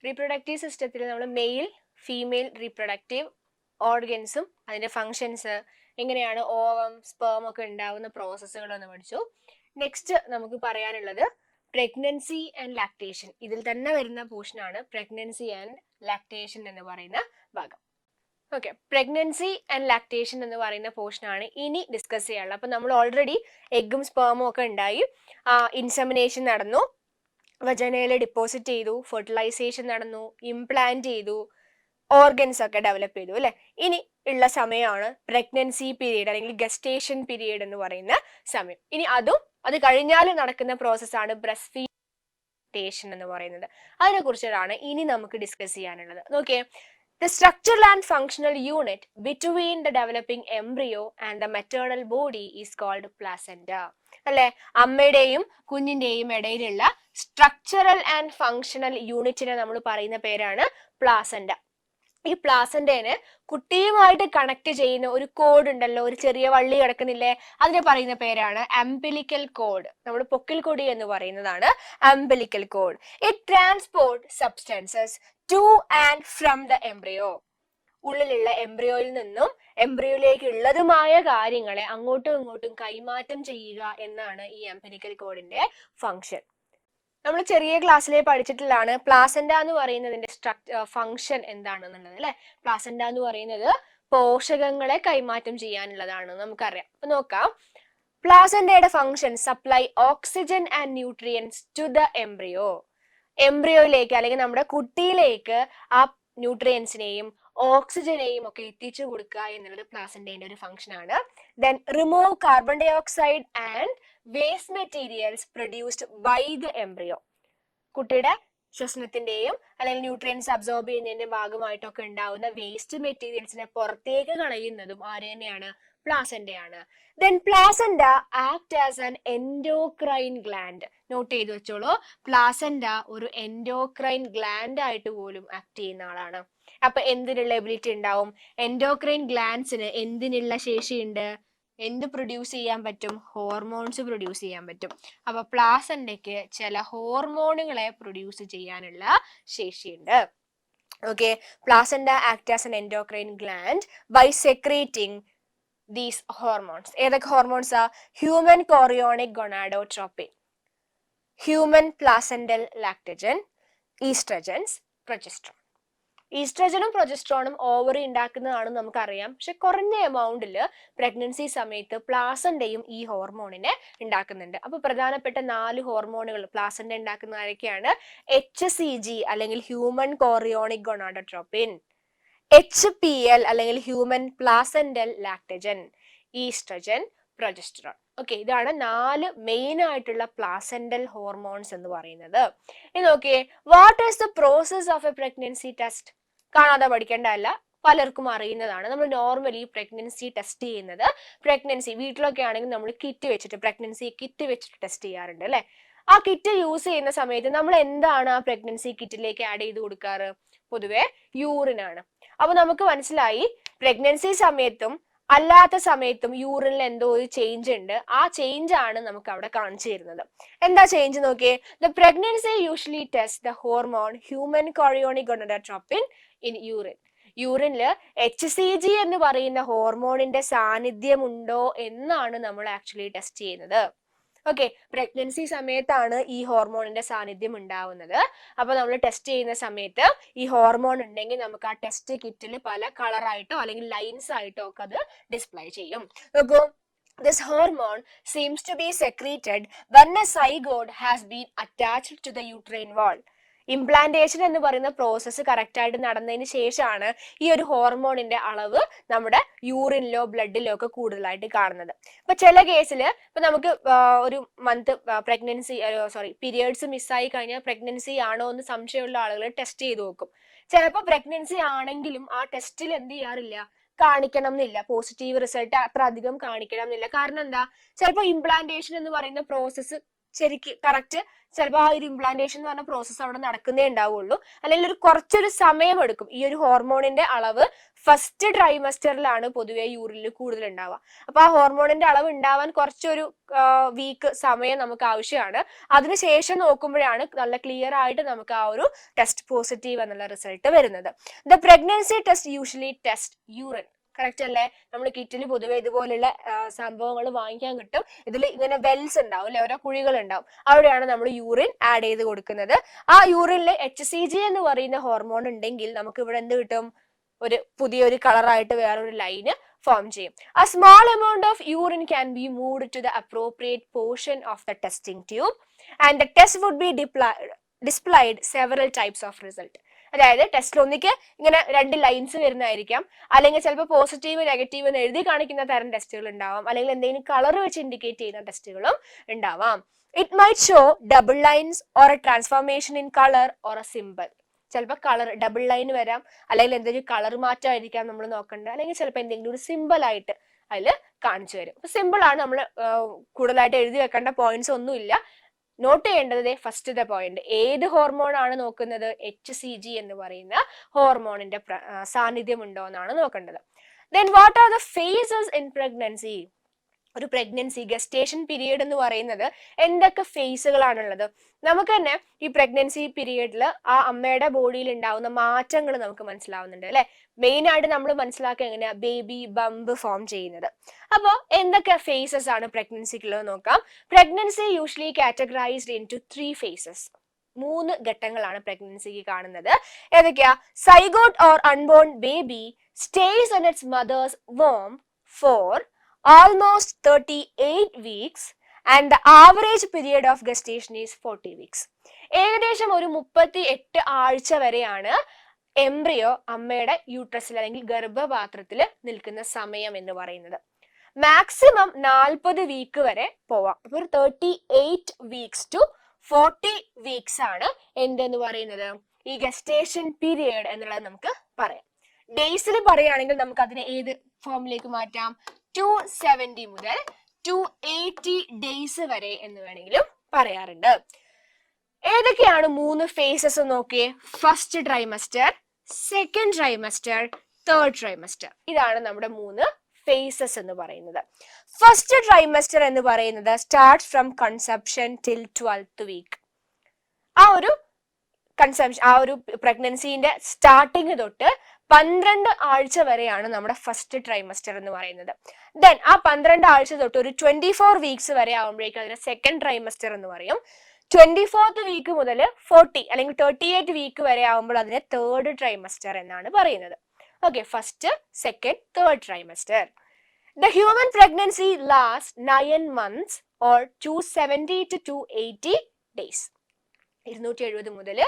Reproductive സിസ്റ്റത്തിൽ നമ്മൾ male female reproductive ഓർഗൻസും അതിന്റെ ഫങ്ഷൻസ് എങ്ങനെയാണ് ഓവം സ്പേം ഒക്കെ ഉണ്ടാവുന്ന പ്രോസസ്സുകളൊന്ന് പഠിച്ചു. നെക്സ്റ്റ് നമുക്ക് പറയാനുള്ളത് പ്രഗ്നൻസി ആൻഡ് ലാക്ടേഷൻ. ഇതിൽ തന്നെ വരുന്ന പോർഷനാണ് പ്രഗ്നൻസി ആൻഡ് ലാക്ടേഷൻ എന്ന് പറയുന്ന ഭാഗം. ഓക്കെ, പ്രഗ്നൻസി ആൻഡ് ലാക്ടേഷൻ എന്ന് പറയുന്ന പോർഷനാണ് ഇനി ഡിസ്കസ് ചെയ്യാനുള്ളത്. അപ്പൊ നമ്മൾ ഓൾറെഡി എഗ്ഗും സ്പേമും ഒക്കെ ഉണ്ടായി, ഇൻസെമിനേഷൻ നടന്നു, വജനയിൽ ഡിപ്പോസിറ്റ് ചെയ്തു, ഫെർട്ടിലൈസേഷൻ നടന്നു, ഇംപ്ലാന്റ് ചെയ്തു, ഓർഗൻസ് ഒക്കെ ഡെവലപ്പ് ചെയ്തു അല്ലെ. ഇനി ഉള്ള സമയമാണ് പ്രഗ്നൻസി പീരീഡ് അല്ലെങ്കിൽ ഗസ്റ്റേഷൻ പീരീഡ് എന്ന് പറയുന്ന സമയം. ഇനി അത് കഴിഞ്ഞാൽ നടക്കുന്ന പ്രോസസ്സാണ് ബ്രസ്റ്റ് ഫീഡിങ് എന്ന് പറയുന്നത്. അതിനെ കുറിച്ചിട്ടാണ് ഇനി നമുക്ക് ഡിസ്കസ് ചെയ്യാനുള്ളത്. നോക്കിയേ, the structural and functional unit between the developing embryo and the maternal body is called placenta. അല്ലെ, അമ്മയുടെയും കുഞ്ഞിന്റെയും ഇടയിലുള്ള സ്ട്രക്ചറൽ ആൻഡ് ഫങ്ഷണൽ യൂണിറ്റിനെ നമ്മൾ പറയുന്ന പേരാണ് പ്ലാസെന്റ. ഈ പ്ലാസെന്റേനെ കുട്ടിയുമായിട്ട് കണക്ട് ചെയ്യുന്ന ഒരു കോഡ് ഉണ്ടല്ലോ, ഒരു ചെറിയ വള്ളി കിടക്കുന്നില്ലേ, അതിനെ പറയുന്ന പേരാണ് അംബിലിക്കൽ കോഡ്. നമ്മൾ പൊക്കിൽ കൊടി എന്ന് പറയുന്നതാണ് umbilical code. It transport substances two and from the embryo. ഉള്ളിലുള്ള എംബ്രിയോയിൽ നിന്നും എംബ്രിയോയിലേക്ക് ഉള്ളതുമായ കാര്യങ്ങളെ അങ്ങോട്ടും ഇങ്ങോട്ടും കൈമാറ്റം ചെയ്യുക എന്നാണ് ഈ അംബിലിക്കൽ കോഡിന്റെ ഫങ്ഷൻ. നമ്മൾ ചെറിയ ക്ലാസ്സിലെ പഠിച്ചിട്ടുള്ളതാണ് പ്ലാസെന്റ എന്ന് പറയുന്നതിന്റെ ഫങ്ഷൻ എന്താണെന്നുള്ളത് അല്ലെ. പ്ലാസെന്റ എന്ന് പറയുന്നത് പോഷകങ്ങളെ കൈമാറ്റം ചെയ്യാനുള്ളതാണ് നമുക്കറിയാം. അപ്പൊ നോക്കാം, പ്ലാസെന്റയുടെ function supply oxygen and nutrients to the embryo. എംബ്രിയോയിലേക്ക് അല്ലെങ്കിൽ നമ്മുടെ കുട്ടിയിലേക്ക് ആ ന്യൂട്രിയൻസിനെയും ഓക്സിജനെയും ഒക്കെ എത്തിച്ചു കൊടുക്കുക എന്നുള്ളത് പ്ലാസെന്റയുടെ ഒരു ഫംഗ്ഷൻ ആണ്. Then remove carbon dioxide and waste materials produced by the embryo. കുട്ടിയുടെ ശ്വസനത്തിന്റെയും അല്ലെങ്കിൽ ന്യൂട്രിയൻസ് അബ്സോർബ് ചെയ്യുന്നതിന്റെ ഭാഗമായിട്ടൊക്കെ ഉണ്ടാവുന്ന വേസ്റ്റ് മെറ്റീരിയൽസിനെ പുറത്തേക്ക് കളയുന്നതും ആര് തന്നെയാണ്? പ്ലാസെന്റയാണ്. Then placenta act as an endocrine gland. Note ചെയ്ത് വെച്ചോളൂ, പ്ലാസെന്റ ഒരു എൻഡോക്രൈൻ ഗ്ലാൻഡ് ആയിട്ട് പോലും ആക്ട് ചെയ്യുന്ന ആളാണ്. അപ്പൊ എന്തിനുള്ള എബിലിറ്റി ഉണ്ടാവും? എൻഡോക്രൈൻ ഗ്ലാൻഡ്സിന് എന്തിനുള്ള ശേഷിയുണ്ട്? എന്ത് പ്രൊഡ്യൂസ് ചെയ്യാൻ പറ്റും? ഹോർമോൺസ് പ്രൊഡ്യൂസ് ചെയ്യാൻ പറ്റും. അപ്പൊ പ്ലാസെന്റയ്ക്ക് ചില ഹോർമോണുകളെ പ്രൊഡ്യൂസ് ചെയ്യാനുള്ള ശേഷിയുണ്ട്. Okay, placenta act as an endocrine gland by secreting these hormones. ഏതൊക്കെ ഹോർമോൺസാ? Human chorionic gonadotropin, human placental lactogen, estrogens, progesterone. ഈസ്ട്രജനും പ്രൊജസ്ട്രോണും ഓവറി ഉണ്ടാക്കുന്നതാണ് നമുക്കറിയാം. പക്ഷെ കുറഞ്ഞ എമൗണ്ടിൽ പ്രഗ്നൻസി സമയത്ത് പ്ലാസെന്റയും ഈ ഹോർമോണിനെ ഉണ്ടാക്കുന്നുണ്ട്. അപ്പൊ പ്രധാനപ്പെട്ട 4 ഹോർമോണുകൾ പ്ലാസെന്റ ഉണ്ടാക്കുന്ന ആരൊക്കെയാണ്? HCG അല്ലെങ്കിൽ ഹ്യൂമൻ കോറിയോണിക് ഗൊണാഡോട്രോപ്പിൻ, HPL അല്ലെങ്കിൽ human placental ലാക്ടജൻ, oestrogen, progesterone. Okay, ഇതാണ് 4 മെയിൻ ആയിട്ടുള്ള പ്ലാസെന്റൽ ഹോർമോൺസ് എന്ന് പറയുന്നത്. ഇനി നോക്കിയേ, what is the process of A pregnancy test? കാണാതെ പഠിക്കേണ്ടതല്ല, പലർക്കും അറിയുന്നതാണ്. നമ്മൾ നോർമലി പ്രഗ്നൻസി ടെസ്റ്റ് ചെയ്യുന്നത്, പ്രഗ്നൻസി വീട്ടിലൊക്കെ ആണെങ്കിൽ നമ്മൾ കിറ്റ് വെച്ചിട്ട് പ്രഗ്നൻസി കിറ്റ് വെച്ചിട്ട് ടെസ്റ്റ് ചെയ്യാറുണ്ട് അല്ലെ. ആ കിറ്റ് യൂസ് ചെയ്യുന്ന സമയത്ത് നമ്മൾ എന്താണ് ആ പ്രഗ്നൻസി കിറ്റിലേക്ക് ആഡ് ചെയ്ത് കൊടുക്കാറ്? പൊതുവെ യൂറിനാണ്. അപ്പൊ നമുക്ക് മനസ്സിലായി, പ്രഗ്നൻസി സമയത്തും അല്ലാത്ത സമയത്തും യൂറിനിൽ എന്തോ ഒരു ചേഞ്ച് ഉണ്ട്. ആ ചേഞ്ച് ആണ് നമുക്ക് അവിടെ കാണിച്ചു തരുന്നത്. എന്താ ചേഞ്ച് നോക്കിയേ? The pregnancy usually test the hormone human chorionic gonadotropin in urine. യൂറിനില് HCG എന്ന് പറയുന്ന ഹോർമോണിന്റെ സാന്നിധ്യം ഉണ്ടോ എന്നാണ് നമ്മൾ ആക്ച്വലി ടെസ്റ്റ് ചെയ്യുന്നത്. ഓക്കെ, പ്രഗ്നൻസി സമയത്താണ് ഈ ഹോർമോണിന്റെ സാന്നിധ്യം ഉണ്ടാവുന്നത്. അപ്പൊ നമ്മൾ ടെസ്റ്റ് ചെയ്യുന്ന സമയത്ത് ഈ ഹോർമോൺ ഉണ്ടെങ്കിൽ നമുക്ക് ആ ടെസ്റ്റ് കിറ്റിൽ പല കളറായിട്ടോ അല്ലെങ്കിൽ ലൈൻസ് ആയിട്ടോ ഒക്കെ അത് ഡിസ്പ്ലേ ചെയ്യും. നോക്കൂ, this hormone seems to be secreted when a zygote has been attached to the uterine wall. Implantation എന്ന് പറയുന്ന പ്രോസസ്സ് കറക്റ്റ് ആയിട്ട് നടന്നതിന് ശേഷമാണ് ഈ ഒരു ഹോർമോണിന്റെ അളവ് നമ്മുടെ യൂറിനിലോ ബ്ലഡിലോ ഒക്കെ കൂടുതലായിട്ട് കാണുന്നത്. ഇപ്പൊ ചില കേസിൽ ഇപ്പൊ നമുക്ക് ഒരു മന്ത് പ്രഗ്നൻസി പീരിയഡ്സ് മിസ്സായി കഴിഞ്ഞാൽ പ്രഗ്നൻസി ആണോ എന്ന് സംശയമുള്ള ആളുകൾ ടെസ്റ്റ് ചെയ്ത് നോക്കും. ചിലപ്പോൾ പ്രഗ്നൻസി ആണെങ്കിലും ആ ടെസ്റ്റിൽ എന്ത് ചെയ്യാറില്ല, കാണിക്കണം എന്നില്ല, പോസിറ്റീവ് റിസൾട്ട് അത്ര അധികം കാണിക്കണം എന്നില്ല. കാരണം എന്താ? ചിലപ്പോൾ ഇംപ്ലാന്റേഷൻ എന്ന് പറയുന്ന പ്രോസസ്സ് ശരിക്ക് കറക്റ്റ് ചിലപ്പോൾ ആ ഒരു ഇംപ്ലാന്റേഷൻ എന്ന് പറഞ്ഞ പ്രോസസ്സ് അവിടെ നടക്കുന്നേ ഉണ്ടാവുള്ളൂ, അല്ലെങ്കിൽ കുറച്ചൊരു സമയം എടുക്കും. ഈ ഒരു ഹോർമോണിന്റെ അളവ് ഫസ്റ്റ് ട്രൈമസ്റ്ററിലാണ് പൊതുവെ യൂറിനിൽ കൂടുതൽ ഉണ്ടാവുക. അപ്പൊ ആ ഹോർമോണിന്റെ അളവ് ഉണ്ടാവാൻ കുറച്ചൊരു വീക്ക് സമയം നമുക്ക് ആവശ്യമാണ്. അതിനുശേഷം നോക്കുമ്പോഴാണ് നല്ല ക്ലിയർ ആയിട്ട് നമുക്ക് ആ ഒരു ടെസ്റ്റ് പോസിറ്റീവ് എന്നുള്ള റിസൾട്ട് വരുന്നത്. The pregnancy test usually test urine. Correct അല്ലേ? നമ്മൾ കിറ്റിൽ പൊതുവെ ഇതുപോലുള്ള സംഭവങ്ങൾ വാങ്ങിക്കാൻ കിട്ടും. ഇതിൽ ഇങ്ങനെ വെൽസ് ഉണ്ടാവും അല്ലെ, ഓരോ കുഴികൾ ഉണ്ടാവും. അവിടെയാണ് നമ്മൾ യൂറിൻ ആഡ് ചെയ്ത് കൊടുക്കുന്നത്. ആ യൂറിനിൽ HCG എന്ന് പറയുന്ന ഹോർമോൺ ഉണ്ടെങ്കിൽ നമുക്ക് ഇവിടെ എന്ത് കിട്ടും? ഒരു പുതിയൊരു കളറായിട്ട് വേറൊരു ലൈന് ഫോം ചെയ്യും. A small amount of urine can be moved to the appropriate portion of the testing tube and the test would be displayed several types of result. അതായത് ടെസ്റ്റിൽ ഒന്നിക്ക് ഇങ്ങനെ 2 ലൈൻസ് വരുന്നതായിരിക്കാം, അല്ലെങ്കിൽ ചിലപ്പോൾ പോസിറ്റീവ് നെഗറ്റീവ് എന്ന് എഴുതി കാണിക്കുന്ന തരം ടെസ്റ്റുകൾ ഉണ്ടാവാം, അല്ലെങ്കിൽ എന്തെങ്കിലും കളർ വെച്ച് ഇൻഡിക്കേറ്റ് ചെയ്യുന്ന ടെസ്റ്റുകളും ഉണ്ടാവാം. It might show double lines or A transformation in colour or A simple. ചിലപ്പോൾ കളർ ഡബിൾ ലൈൻ വരാം, അല്ലെങ്കിൽ എന്തെങ്കിലും കളർ മാറ്റമായിരിക്കാം നമ്മൾ നോക്കേണ്ടത്, അല്ലെങ്കിൽ ചിലപ്പോൾ എന്തെങ്കിലും ഒരു സിമ്പിൾ ആയിട്ട് അതിൽ കാണിച്ചു തരും. അപ്പൊ സിമ്പിൾ ആണ്, നമ്മൾ കൂടുതലായിട്ട് എഴുതി വെക്കേണ്ട പോയിന്റ്സ് ഒന്നുമില്ല. നോട്ട് ചെയ്യേണ്ടത് ഫസ്റ്റത്തെ പോയിന്റ്, ഏത് ഹോർമോൺ ആണ് നോക്കുന്നത്? HCG എന്ന് പറയുന്ന ഹോർമോണിന്റെ സാന്നിധ്യം ഉണ്ടോ എന്നാണ് നോക്കേണ്ടത്. Then what are the phases in pregnancy? ഒരു പ്രഗ്നൻസി ഗസ്റ്റേഷൻ പീരീഡ് എന്ന് പറയുന്നത് എന്തൊക്കെ ഫേസുകളാണുള്ളത്? നമുക്ക് തന്നെ ഈ പ്രഗ്നൻസി പീരീഡിൽ ആ അമ്മയുടെ ബോഡിയിൽ ഉണ്ടാവുന്ന മാറ്റങ്ങൾ നമുക്ക് മനസ്സിലാവുന്നുണ്ട് അല്ലെ. മെയിൻ ആയിട്ട് നമ്മൾ മനസ്സിലാക്കുക എങ്ങനെയാ? ബേബി ബംബ് ഫോം ചെയ്യുന്നത്. അപ്പോ എന്തൊക്കെ ഫേസസ് ആണ് പ്രഗ്നൻസിക്കുള്ളത് നോക്കാം. Pregnancy usually categorised into 3 phases. 3 ഘട്ടങ്ങളാണ് പ്രഗ്നൻസിക്ക് കാണുന്നത്. ഏതൊക്കെയാ? Zygote or unborn baby stays on its mother's womb for almost 38 weeks and the average period of gestation is 40 weeks. ഏകദേശം ഒരു 38 ആഴ്ച വരെയാണ് എംബ്രിയോ അമ്മയുടെ യൂട്രസിൽ അല്ലെങ്കിൽ ഗർഭപാത്രത്തിൽ നിൽക്കുന്ന സമയം എന്ന് പറയുന്നത്. മാക്സിമം 40 വീക്ക് വരെ പോവാം. അപ്പൊ ഒരു 38 weeks to 40 weeks ആണ് എന്തെന്ന് പറയുന്നത് ഈ ഗസ്റ്റേഷൻ പീരിയഡ് എന്നുള്ളത് നമുക്ക് പറയാം. ഡേയ്സിൽ പറയുകയാണെങ്കിൽ നമുക്ക് അതിനെ ഏത് ഫോമിലേക്ക് മാറ്റാം? 270 മുതൽ 280 ഡേയ്സ് വരെ എന്ന് വേണമെങ്കിലും പറയാറുണ്ട്. ഏതൊക്കെയാണ് 3 ഫേസസ് നോക്കിയേ? First trimester, second trimester, third trimester. ഇതാണ് നമ്മുടെ 3 ഫേസസ് എന്ന് പറയുന്നത്. ഫസ്റ്റ് ട്രൈമസ്റ്റർ എന്ന് പറയുന്നത് start from conception till 12th week. ആ ഒരു കൺസെപ്ഷൻ, ആ ഒരു പ്രഗ്നൻസിന്റെ സ്റ്റാർട്ടിങ് തൊട്ട് 12 ആഴ്ച വരെയാണ് നമ്മുടെ ഫസ്റ്റ് ട്രൈമസ്റ്റർ എന്ന് പറയുന്നത്. ദെൻ ആ 12 ആഴ്ച തൊട്ട് ഒരു 24 വീക്സ് വരെ ആകുമ്പോഴേക്കും അതിനെ സെക്കൻഡ് ട്രൈമസ്റ്റർ എന്ന് പറയും. 24th വീക്ക് മുതൽ 40 അല്ലെങ്കിൽ 38 വീക്ക് വരെ ആകുമ്പോൾ അതിനെ തേർഡ് ട്രൈമസ്റ്റർ എന്നാണ് പറയുന്നത്. Okay, first, second, third trimester. The human pregnancy lasts 9 months or 270 to 280 days. 270 മുതൽ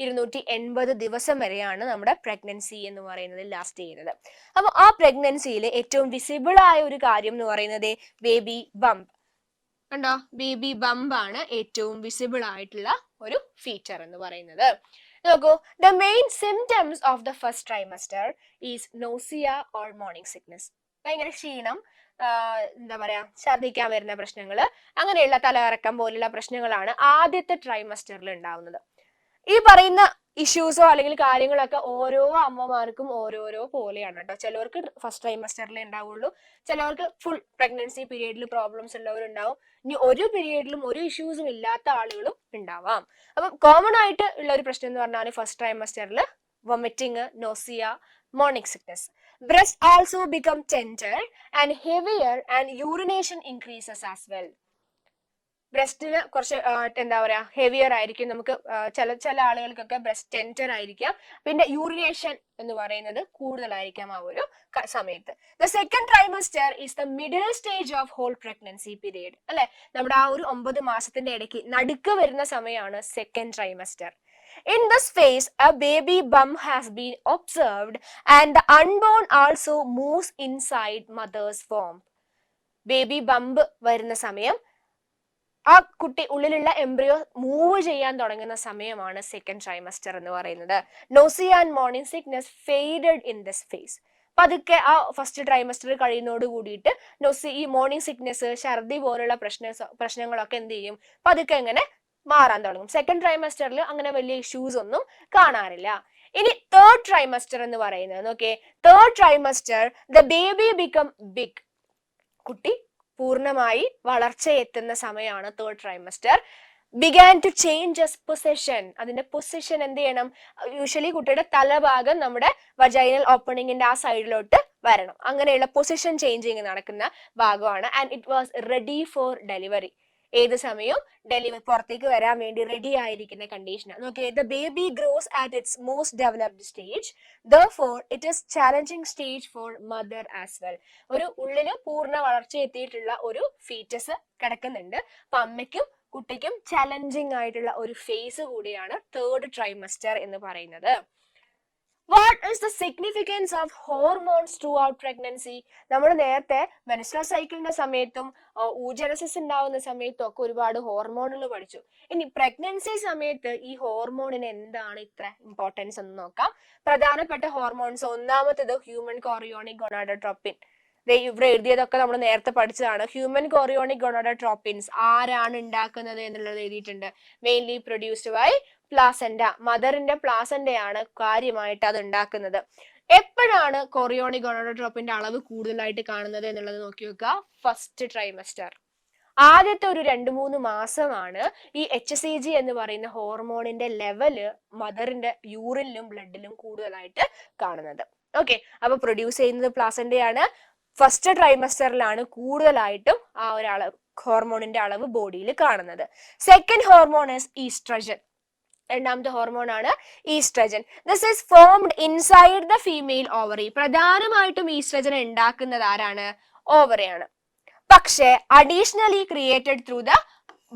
280 ദിവസം വരെയാണ് നമ്മുടെ പ്രഗ്നൻസി എന്ന് പറയുന്നത് ലാസ്റ്റ് ചെയ്യുന്നത്. അപ്പൊ ആ പ്രഗ്നൻസിയിൽ ഏറ്റവും വിസിബിൾ ആയ ഒരു കാര്യം എന്ന് പറയുന്നത് ബേബി ബംപ്. കണ്ടോ? ബേബി ബംപ് ആണ് ഏറ്റവും വിസിബിൾ ആയിട്ടുള്ള ഒരു ഫീച്ചർ എന്ന് പറയുന്നത്. നോക്കൂ, the main symptoms of the first trimester is nausea or morning sickness. ഭയങ്കര ക്ഷീണം, എന്താ പറയാ, ഛർദ്ദിക്കാൻ വരുന്ന പ്രശ്നങ്ങള്, അങ്ങനെയുള്ള തലകറക്കം പോലുള്ള പ്രശ്നങ്ങളാണ് ആദ്യത്തെ ട്രൈമസ്റ്ററിൽ ഉണ്ടാവുന്നത്. ഈ പറയുന്ന ഇഷ്യൂസോ അല്ലെങ്കിൽ കാര്യങ്ങളൊക്കെ ഓരോ അമ്മമാർക്കും ഓരോരോ പോലെയാണ് കേട്ടോ. ചിലവർക്ക് ഫസ്റ്റ് ട്രൈമസ്റ്ററിൽ ഉണ്ടാവുള്ളൂ, ചിലവർക്ക് ഫുൾ പ്രഗ്നൻസി പീരീഡിൽ പ്രോബ്ലംസ് ഉള്ളവരുണ്ടാവും, ഇനി ഒരു പീരീഡിലും ഒരു ഇഷ്യൂസും ഇല്ലാത്ത ആളുകളും ഉണ്ടാവാം. അപ്പം കോമൺ ആയിട്ട് ഉള്ള ഒരു പ്രശ്നം എന്ന് പറഞ്ഞാൽ ഫസ്റ്റ് ട്രൈമസ്റ്ററിൽ vomiting, nausea, morning sickness. Breasts also become tender and heavier and urination increases as well. ബ്രസ്റ്റിന് കുറച്ച് എന്താ പറയാ ഹെവിയർ ആയിരിക്കും. നമുക്ക് ചില ആളുകൾക്കൊക്കെ ബ്രസ്റ്റ് ടെൻഡർ ആയിരിക്കാം. പിന്നെ യൂറിനേഷൻ എന്ന് പറയുന്നത് കൂടുതലായിരിക്കാം ആ ഒരു സമയത്ത്. The second trimester is the middle stage of whole pregnancy period അല്ലെ. നമ്മുടെ ആ ഒരു 9 മാസത്തിന്റെ ഇടയ്ക്ക് നടുക്ക് വരുന്ന സമയമാണ് second trimester. In this phase, a baby bump has been observed and the unborn also moves inside mother's womb. Baby bump വരുന്ന സമയം ആ കുട്ടി ഉള്ളിലുള്ള എംബ്രിയോ മൂവ് ചെയ്യാൻ തുടങ്ങുന്ന സമയമാണ് സെക്കൻഡ് ട്രൈമസ്റ്റർ എന്ന് പറയുന്നത്. Nausea and morning sickness faded in this face. പതുക്കെ ആ ഫസ്റ്റ് ട്രൈമസ്റ്റർ കഴിയുന്നതോട് കൂടിയിട്ട് ഈ മോർണിംഗ് സിക്നെസ്, ഛർദി പോലുള്ള പ്രശ്നങ്ങളൊക്കെ എന്ത് ചെയ്യും, പതുക്കെ ഇങ്ങനെ മാറാൻ തുടങ്ങും. സെക്കൻഡ് ട്രൈമസ്റ്ററിൽ അങ്ങനെ വലിയ ഇഷ്യൂസ് ഒന്നും കാണാറില്ല. ഇനി തേർഡ് ട്രൈമസ്റ്റർ എന്ന് പറയുന്നത് നോക്കിയേ, third trimester the baby become big, കുട്ടി പൂർണ്ണമായി വളർച്ചയെത്തുന്ന സമയമാണ് third trimester. Began to change position, അതിന്റെ പൊസിഷൻ എന്ത് ചെയ്യണം, യൂഷ്വലി കുട്ടിയുടെ തലഭാഗം നമ്മുടെ വജൈനൽ ഓപ്പണിങ്ങിന്റെ ആ സൈഡിലോട്ട് വരണം, അങ്ങനെയുള്ള പൊസിഷൻ ചേഞ്ചിങ് നടക്കുന്ന ഭാഗമാണ്. And it was ready for delivery, ഏത് സമയവും ഡെലിവറി പുറത്തേക്ക് വരാൻ വേണ്ടി റെഡി ആയിരിക്കുന്ന കണ്ടീഷനാണ്. Okay, the baby gross at its most developed stage, therefore it is challenging stage for mother as well. ഒരു ഉള്ളില് പൂർണ്ണ വളർച്ച എത്തിയിട്ടുള്ള ഒരു ഫീറ്റസ് കിടക്കുന്നുണ്ട്. അപ്പൊ അമ്മയ്ക്കും കുട്ടിക്കും ചലഞ്ചിങ് ആയിട്ടുള്ള ഒരു ഫേസ് കൂടിയാണ് തേർഡ് ട്രൈമസ്റ്റർ എന്ന് പറയുന്നത്. What is the significance of hormones through out pregnancy? നമ്മൾ നേരത്തെ മെൻസ്ട്രൽ സൈക്കിളിന്റെ സമയത്തും ഊജനസിസ് ഉണ്ടാവുന്ന സമയത്തും ഒക്കെ ഒരുപാട് ഹോർമോണുകൾ പഠിച്ചു. ഇനി പ്രഗ്നൻസി സമയത്ത് ഈ ഹോർമോണിന് എന്താണ് ഇത്ര ഇമ്പോർട്ടൻസ് എന്ന് നോക്കാം. പ്രധാനപ്പെട്ട ഹോർമോൺസ്, ഒന്നാമത്തേത് ഹ്യൂമൻ കോറിയോണിക് ഗൊണാഡോട്രോപ്പിൻ. ഇവിടെ എഴുതിയതൊക്കെ നമ്മൾ നേരത്തെ പഠിച്ചതാണ്. ഹ്യൂമൻ കോറിയോണിക് ഗൊണാഡോട്രോപ്പിൻസ് ആരാണ് ഉണ്ടാക്കുന്നത് എന്നുള്ളത് എഴുതിയിട്ടുണ്ട്. മെയിൻലി പ്രൊഡ്യൂസ്ഡ് ബൈ പ്ലാസെന്റ, മദറിന്റെ പ്ലാസെന്റയാണ് കാര്യമായിട്ട് അത് ഉണ്ടാക്കുന്നത്. എപ്പോഴാണ് കോറിയോണിക് ഗൊണാഡോട്രോപ്പിന്റെ അളവ് കൂടുതലായിട്ട് കാണുന്നത് എന്നുള്ളത് നോക്കി വെക്കുക. ഫസ്റ്റ് ട്രൈമസ്റ്റർ, ആദ്യത്തെ ഒരു 2-3 മാസമാണ് ഈ HCG എന്ന് പറയുന്ന ഹോർമോണിന്റെ ലെവല് മദറിന്റെ യൂറിനിലും ബ്ലഡിലും കൂടുതലായിട്ട് കാണുന്നത്. ഓക്കെ, അപ്പൊ പ്രൊഡ്യൂസ് ചെയ്യുന്നത് പ്ലാസെന്റയാണ്. ഫസ്റ്റ് ട്രൈമസ്റ്ററിലാണ് കൂടുതലായിട്ടും ആ ഒരു അളവ് ഹോർമോണിന്റെ അളവ് ബോഡിയിൽ കാണുന്നത്. സെക്കൻഡ് ഹോർമോൺ ഈസ് ഈസ്ട്രജൻ, രണ്ടാമത്തെ ഹോർമോൺ ആണ് estrogen. This is formed inside the female ovary. പ്രധാനമായിട്ടും ഈസ്ട്രജൻ ഉണ്ടാക്കുന്നത് ആരാണ്? ഓവറിയാണ്. പക്ഷെ additionally created through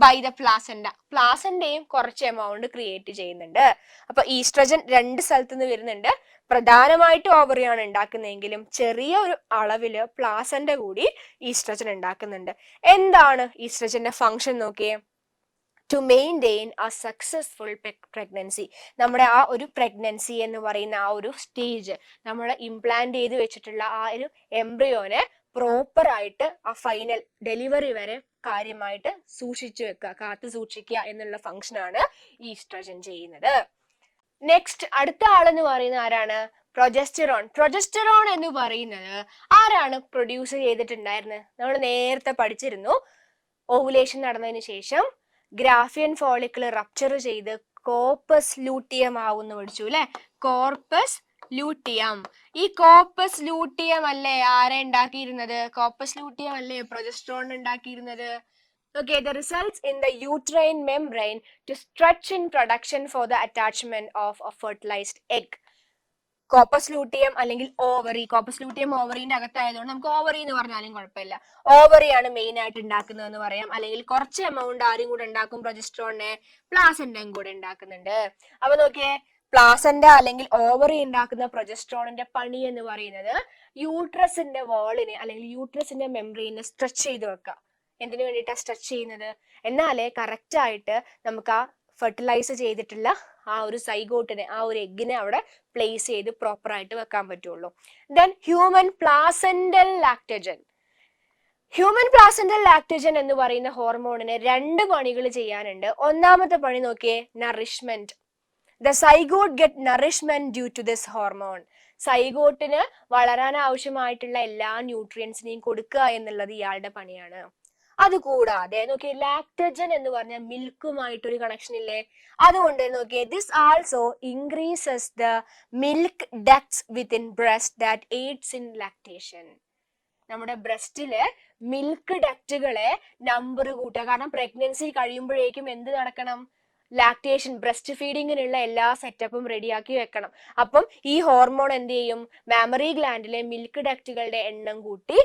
by the placenta, പ്ലാസെന്റയും കുറച്ച് എമൗണ്ട് ക്രിയേറ്റ് ചെയ്യുന്നുണ്ട്. അപ്പൊ ഈസ്ട്രജൻ 2 സ്ഥലത്ത് നിന്ന് വരുന്നുണ്ട്. പ്രധാനമായിട്ടും ഓവറിയാണ് ഉണ്ടാക്കുന്നതെങ്കിലും ചെറിയ ഒരു അളവില് പ്ലാസെന്റ കൂടി ഈസ്ട്രജൻ ഉണ്ടാക്കുന്നുണ്ട്. എന്താണ് ഈസ്ട്രജന്റെ ഫംഗ്ഷൻ നോക്കിയേ? To maintain a successful pregnancy. നമ്മുടെ ആ ഒരു പ്രഗ്നൻസി എന്ന് പറയുന്ന ആ ഒരു സ്റ്റേജ്, നമ്മൾ ഇംപ്ലാന്റ് ചെയ്ത് വെച്ചിട്ടുള്ള ആ ഒരു എംബ്രിയോനെ പ്രോപ്പർ ആയിട്ട് ആ ഫൈനൽ ഡെലിവറി വരെ കാര്യമായിട്ട് സൂക്ഷിച്ചു വെക്കുക, കാത്തു സൂക്ഷിക്കുക എന്നുള്ള ഫംഗ്ഷനാണ് ഈസ്ട്രജൻ ചെയ്യുന്നത്. നെക്സ്റ്റ് അടുത്ത ആളെന്ന് പറയുന്നത് ആരാണ്? പ്രൊജസ്റ്ററോൺ. പ്രൊജസ്റ്ററോൺ എന്ന് പറയുന്നത് ആരാണ് പ്രൊഡ്യൂസ് ചെയ്തിട്ടുണ്ടായിരുന്നത്? നമ്മൾ നേരത്തെ പഠിച്ചിരുന്നു. ഓവുലേഷൻ നടന്നതിന് ശേഷം ഗ്രാഫിയൻ ഫോളിക്കിൾ റപ്ചർ ചെയ്ത് കോർപ്പസ് ലൂട്ടിയം ആവുമെന്ന് പഠിച്ചു അല്ലെ? Corpus luteum. ഈ കോർപ്പസ് ലൂട്ടിയം അല്ലേ ആരെ ഉണ്ടാക്കിയിരുന്നത്? കോർപ്പസ് ലൂട്ടിയം അല്ലേ progesterone ഉണ്ടാക്കിയിരുന്നത്? Okay, the results in the uterine membrane to stretch in production for the attachment of a fertilized egg. Corpus luteum അല്ലെങ്കിൽ ovary, corpus luteum ഓവറിന്റെ അകത്തായതുകൊണ്ട് നമുക്ക് ovary എന്ന് പറഞ്ഞാലും കുഴപ്പമില്ല. ഓവറിയാണ് main ആയിട്ട് ഉണ്ടാക്കുന്നത് എന്ന് പറയാം. അല്ലെങ്കിൽ കുറച്ച് എമൗണ്ട് ആരും കൂടെ ഉണ്ടാക്കും, പ്രൊജസ്ട്രോണിനെ പ്ലാസെന്റയും കൂടെ ഉണ്ടാക്കുന്നുണ്ട്. അപ്പൊ നോക്കിയേ, പ്ലാസെന്റ അല്ലെങ്കിൽ ഓവറി ഉണ്ടാക്കുന്ന പ്രൊജസ്ട്രോണിന്റെ പണി എന്ന് പറയുന്നത് യൂട്രസിന്റെ വാളിനെ അല്ലെങ്കിൽ യൂട്രസിന്റെ മെംബ്രെയിനെ സ്ട്രെച്ച് ചെയ്ത് വെക്കുക. എന്തിനു വേണ്ടിയിട്ടാണ് സ്ട്രെച്ച് ചെയ്യുന്നത്? എന്നാലേ കറക്റ്റ് ആയിട്ട് നമുക്ക് ആ ഫെർട്ടിലൈസ് ചെയ്തിട്ടുള്ള ആ ഒരു സൈഗോട്ടിനെ, ആ ഒരു എഗ്ഗിനെ അവിടെ പ്ലേസ് ചെയ്ത് പ്രോപ്പർ ആയിട്ട് വെക്കാൻ പറ്റുള്ളൂ. Then human placental lactogen. Human placental lactogen എന്ന് പറയുന്ന ഹോർമോണിന് 2 പണികൾ ചെയ്യാനുണ്ട്. ഒന്നാമത്തെ പണി നോക്കിയേ, nourishment. The zygote get nourishment due to this hormone. സൈഗോട്ടിന് വളരാൻ ആവശ്യമായിട്ടുള്ള എല്ലാ ന്യൂട്രിയൻസിനെയും കൊടുക്കുക എന്നുള്ളത് ഇയാളുടെ പണിയാണ്. അതുകൂടാതെ നോക്കിയേ, ലാക്ടജൻ എന്ന് പറഞ്ഞാൽ മിൽക്കുമായിട്ടൊരു കണക്ഷൻ ഇല്ലേ? അതുകൊണ്ട് നോക്കിയേ, this also increases the milk ducts within breast that AIDS in lactation. നമ്മുടെ ബ്രസ്റ്റില് മിൽക്ക് ഡക്റ്റുകളെ നമ്പർ കൂട്ടുക. കാരണം പ്രഗ്നൻസി കഴിയുമ്പോഴേക്കും എന്ത് നടക്കണം? ലാക്ടേഷൻ, ബ്രസ്റ്റ് ഫീഡിങ്ങിനുള്ള എല്ലാ സെറ്റപ്പും റെഡിയാക്കി വെക്കണം. അപ്പം ഈ ഹോർമോൺ എന്ത് ചെയ്യും? മാമറി ഗ്ലാൻഡിലെ മിൽക്ക് ഡക്റ്റുകളുടെ എണ്ണം കൂട്ടി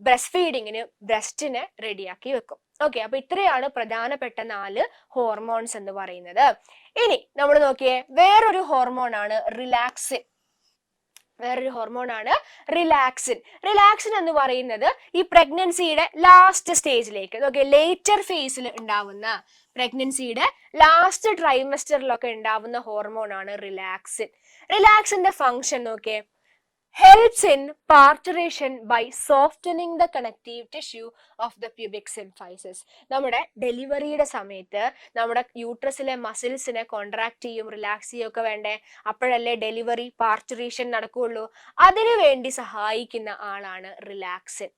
ബ്രസ്റ്റ് ഫീഡിങ്ങിന് ബ്രസ്റ്റിനെ റെഡിയാക്കി വെക്കും. ഓക്കെ, അപ്പൊ ഇത്രയാണ് പ്രധാനപ്പെട്ട 4 ഹോർമോൺസ് എന്ന് പറയുന്നത്. ഇനി നമ്മൾ നോക്കിയേ, വേറൊരു ഹോർമോൺ ആണ് റിലാക്സിൻ. വേറൊരു ഹോർമോൺ ആണ് റിലാക്സിൻ. റിലാക്സിൻ എന്ന് പറയുന്നത് ഈ പ്രഗ്നൻസിയുടെ ലാസ്റ്റ് സ്റ്റേജിലേക്ക്, നോക്കിയേ, ലേറ്റർ ഫേസിൽ ഉണ്ടാവുന്ന പ്രഗ്നൻസിയുടെ ലാസ്റ്റ് ട്രൈമസ്റ്ററിലൊക്കെ ഉണ്ടാവുന്ന ഹോർമോൺ ആണ് റിലാക്സിൻ. റിലാക്സിന്റെ ഫംഗ്ഷൻ നോക്കിയേ, helps in parturition by softening the connective tissue of the pubic symphysis. നമ്മുടെ ഡെലിവറിയുടെ സമയത്ത് നമ്മുടെ യൂട്രസിലെ മസിൽസിനെ കോൺട്രാക്ട് ചെയ്യും റിലാക്സ് ചെയ്യും ഒക്കെ വേണ്ടേ, അപ്പോഴല്ലേ ഡെലിവറി പാർച്ചുറേഷൻ നടക്കുകയുള്ളൂ. അതിനു വേണ്ടി സഹായിക്കുന്ന ആളാണ് റിലാക്സിൻ.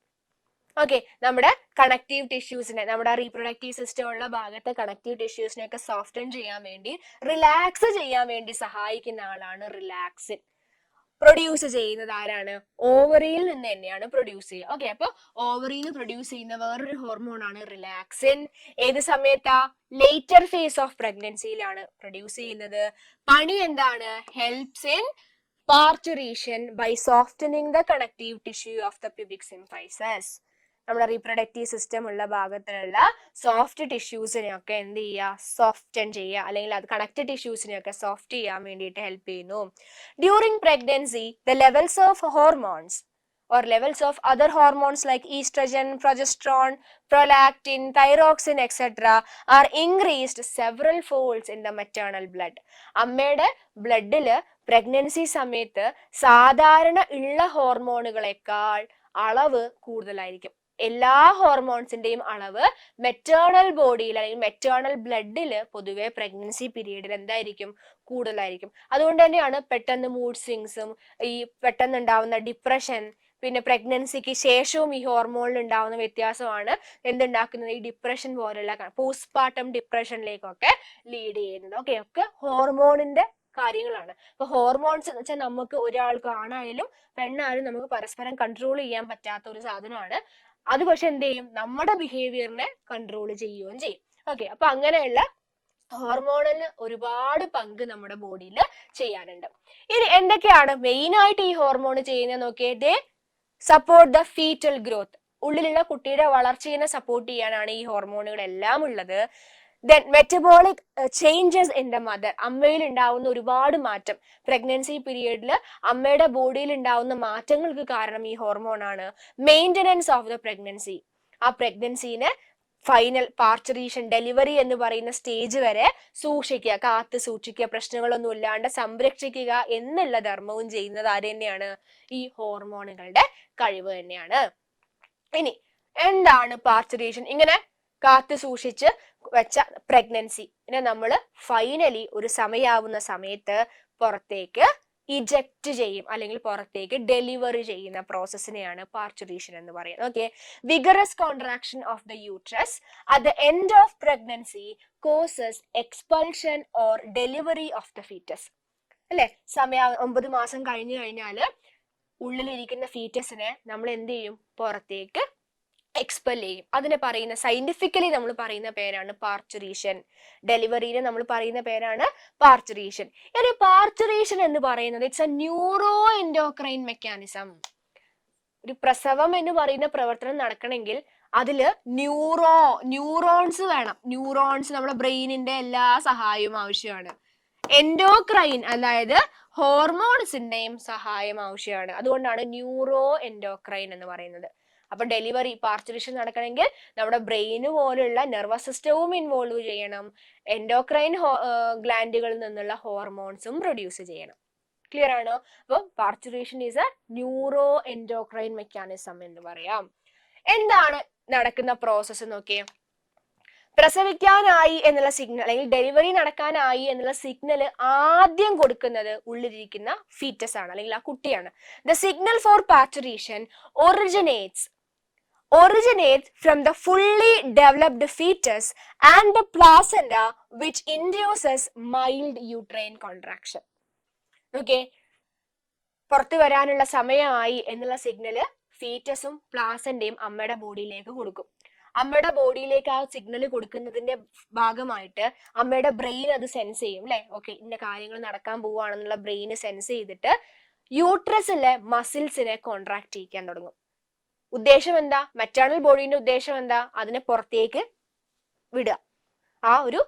ഓക്കെ, നമ്മുടെ കണക്റ്റീവ് ടിഷ്യൂസിനെ, നമ്മുടെ റീപ്രൊഡക്റ്റീവ് സിസ്റ്റം ഉള്ള ഭാഗത്തെ കണക്റ്റീവ് ടിഷ്യൂസിനെ ഒക്കെ സോഫ്റ്റൻ ചെയ്യാൻ വേണ്ടി, റിലാക്സ് ചെയ്യാൻ വേണ്ടി സഹായിക്കുന്ന ആളാണ് റിലാക്സിൻ. പ്രൊഡ്യൂസ് ചെയ്യുന്നത് ആരാണ്? ഓവറിയിൽ നിന്ന് തന്നെയാണ് പ്രൊഡ്യൂസ് ചെയ്യുക. ഓക്കെ, അപ്പൊ ഓവറിയിൽ നിന്ന് പ്രൊഡ്യൂസ് ചെയ്യുന്ന വേറൊരു ഹോർമോൺ ആണ് റിലാക്സിൻ. ഏത് സമയത്താ? ലേറ്റർ ഫേസ് ഓഫ് പ്രഗ്നൻസിയിലാണ് പ്രൊഡ്യൂസ് ചെയ്യുന്നത്. പണി എന്താണ്? Helps in parturition by softening the connective tissue of the pubic symphysis. നമ്മുടെ റീപ്രൊഡക്റ്റീവ് സിസ്റ്റം ഉള്ള ഭാഗത്തിലുള്ള സോഫ്റ്റ് ടിഷ്യൂസിനെയൊക്കെ എന്ത് ചെയ്യുക? സോഫ്റ്റൻ ചെയ്യുക, അല്ലെങ്കിൽ അത് കണക്റ്റഡ് ടിഷ്യൂസിനെയൊക്കെ സോഫ്റ്റ് ചെയ്യാൻ വേണ്ടിയിട്ട് ഹെൽപ്പ് ചെയ്യുന്നു. During pregnancy the levels of hormones or levels of other hormones like estrogen, progesterone, prolactin, thyroxine, etc. are increased several folds in the maternal blood. അമ്മയുടെ ബ്ലഡില് പ്രഗ്നൻസി സമയത്ത് സാധാരണ ഉള്ള ഹോർമോണുകളെക്കാൾ അളവ് കൂടുതലായിരിക്കും. എല്ലാ ഹോർമോൺസിന്റെയും അളവ് മെറ്റേണൽ ബോഡിയിൽ അല്ലെങ്കിൽ മെറ്റേണൽ ബ്ലഡിൽ പൊതുവെ പ്രഗ്നൻസി പീരീഡിൽ എന്തായിരിക്കും? കൂടുതലായിരിക്കും. അതുകൊണ്ട് തന്നെയാണ് പെട്ടെന്ന് മൂഡ് സ്വിങ്സും ഈ പെട്ടെന്ന് ഉണ്ടാവുന്ന ഡിപ്രഷൻ, പിന്നെ പ്രഗ്നൻസിക്ക് ശേഷവും ഈ ഹോർമോണിൽ ഉണ്ടാവുന്ന വ്യത്യാസമാണ് എന്തുണ്ടാക്കുന്നത്? ഈ ഡിപ്രഷൻ പോലുള്ള പോസ്റ്റ്പാർട്ടം ഡിപ്രഷനിലേക്കൊക്കെ ലീഡ് ചെയ്യുന്നത്. ഓക്കെ, ഒക്കെ ഹോർമോണിന്റെ കാര്യങ്ങളാണ്. അപ്പൊ ഹോർമോൺസ് എന്ന് വെച്ചാൽ നമുക്ക് ഒരാൾക്ക് ആണായാലും പെണ്ണായാലും നമുക്ക് പരസ്പരം കൺട്രോൾ ചെയ്യാൻ പറ്റാത്ത ഒരു സാധനമാണ്. അത് പക്ഷെ എന്ത് ചെയ്യും? നമ്മുടെ ബിഹേവിയറിനെ കൺട്രോൾ ചെയ്യുകയും ചെയ്യും. ഓക്കെ, അപ്പൊ അങ്ങനെയുള്ള ഹോർമോണിന് ഒരുപാട് പങ്ക് നമ്മുടെ ബോഡിയിൽ ചെയ്യാനുണ്ട്. ഇനി എന്തൊക്കെയാണ് മെയിൻ ആയിട്ട് ഈ ഹോർമോൺ ചെയ്യുന്നത് നോക്കിയേ. ദേ സപ്പോർട്ട് ദ ഫീറ്റൽ ഗ്രോത്ത്. ഉള്ളിലുള്ള കുട്ടിയുടെ വളർച്ചയെ സപ്പോർട്ട് ചെയ്യാനാണ് ഈ ഹോർമോണുകളെല്ലാം ഉള്ളത്. Then metabolic changes in the mother. അമ്മയിൽ ഉണ്ടാവുന്ന ഒരുപാട് മാറ്റം, പ്രഗ്നൻസി പീരിയഡിൽ അമ്മയുടെ ബോഡിയിൽ ഉണ്ടാവുന്ന മാറ്റങ്ങൾക്ക് കാരണം ഈ ഹോർമോൺ ആണ്. Maintenance of the pregnancy. ആ പ്രഗ്നൻസിനെ ഫൈനൽ പാർച്ചുറേഷൻ ഡെലിവറി എന്ന് പറയുന്ന സ്റ്റേജ് വരെ സൂക്ഷിക്കുക, കാത്തു സൂക്ഷിക്കുക, പ്രശ്നങ്ങളൊന്നും ഇല്ലാണ്ട് സംരക്ഷിക്കുക എന്നുള്ള ധർമ്മവും ചെയ്യുന്നത് ആര് തന്നെയാണ്? ഈ ഹോർമോണുകളുടെ കഴിവ് തന്നെയാണ്. ഇനി എന്താണ് പാർച്ചുറേഷൻ? ഇങ്ങനെ കാത്തു സൂക്ഷിച്ച് വെച്ച പ്രഗ്നൻസിനെ നമ്മൾ ഫൈനലി ഒരു സമയാവുന്ന സമയത്ത് പുറത്തേക്ക് ഇജക്ട് ചെയ്യും, അല്ലെങ്കിൽ പുറത്തേക്ക് ഡെലിവറി ചെയ്യുന്ന പ്രോസസ്സിനെയാണ് പാർച്ചുറേഷൻ എന്ന് പറയുന്നത്. Okay, vigorous contraction of the uterus at the end of pregnancy causes expulsion or delivery of the foetus. അല്ലെ, 9 മാസം കഴിഞ്ഞു കഴിഞ്ഞാല് ഉള്ളിലിരിക്കുന്ന ഫീറ്റസിനെ നമ്മൾ എന്ത് ചെയ്യും? പുറത്തേക്ക് എക്സ്പെൽ ചെയ്യും. അതിനെ പറയുന്ന സയന്റിഫിക്കലി നമ്മൾ പറയുന്ന പേരാണ് പാർച്ചുറേഷൻ. ഡെലിവറിനെ നമ്മൾ പറയുന്ന പേരാണ് പാർച്ചുറേഷൻ. ഇനി പാർച്ചുറേഷൻ എന്ന് പറയുന്നത് it's A neuro endocrine mechanism. ഒരു പ്രസവം എന്ന് പറയുന്ന പ്രവർത്തനം നടക്കണമെങ്കിൽ അതില് ന്യൂറോൺസ് വേണം. ന്യൂറോൺസ് നമ്മുടെ ബ്രെയിനിന്റെ എല്ലാ സഹായവും ആവശ്യമാണ്. എൻഡോക്രൈൻ അതായത് ഹോർമോൺസിന്റെയും സഹായം ആവശ്യമാണ്. അതുകൊണ്ടാണ് ന്യൂറോ എൻഡോക്രൈൻ എന്ന് പറയുന്നത്. അപ്പൊ ഡെലിവറി പാർച്ചുറേഷൻ നടക്കണമെങ്കിൽ നമ്മുടെ ബ്രെയിന് പോലുള്ള നെർവസ് സിസ്റ്റവും ഇൻവോൾവ് ചെയ്യണം, എൻഡോക്രൈൻ ഗ്ലാൻഡുകളിൽ നിന്നുള്ള ഹോർമോൺസും പ്രൊഡ്യൂസ് ചെയ്യണം. ക്ലിയർ ആണോ? അപ്പൊ parturition is A neuro endocrine mechanism എന്ന് പറയാം. എന്താണ് നടക്കുന്ന പ്രോസസ്സ് നോക്കിയേ. പ്രസവിക്കാനായി എന്നുള്ള സിഗ്നൽ അല്ലെങ്കിൽ ഡെലിവറി നടക്കാനായി എന്നുള്ള സിഗ്നൽ ആദ്യം കൊടുക്കുന്നത് ഉള്ളിലിരിക്കുന്ന ഫീറ്റസ് ആണ്, അല്ലെങ്കിൽ ആ കുട്ടിയാണ്. The signal for parturition originates from the fully developed fetus and the placenta, which induces mild uterine contraction. Okay, പുറത്തു വരാനുള്ള സമയമായി എന്നുള്ള സിഗ്നല് ഫീറ്റസും പ്ലാസന്റയും അമ്മയുടെ ബോഡിയിലേക്ക് കൊടുക്കും. അമ്മയുടെ ബോഡിയിലേക്ക് ആ സിഗ്നൽ കൊടുക്കുന്നതിന്റെ ഭാഗമായിട്ട് അമ്മയുടെ ബ്രെയിൻ അത് സെൻസ് ചെയ്യും, അല്ലെ? ഓക്കെ, ഇന്ന കാര്യങ്ങൾ നടക്കാൻ പോവുകയാണെന്നുള്ള ബ്രെയിന് സെൻസ് ചെയ്തിട്ട് യൂട്രസിലെ മസിൽസിനെ കോൺട്രാക്ട് ചെയ്യിക്കാൻ തുടങ്ങും. ഉദ്ദേശം എന്താ? മെറ്റേണൽ ബോഡീന്റെ ഉദ്ദേശം എന്താ? അതിനെ പുറത്തേക്ക് വിടുക, ആ ഒരു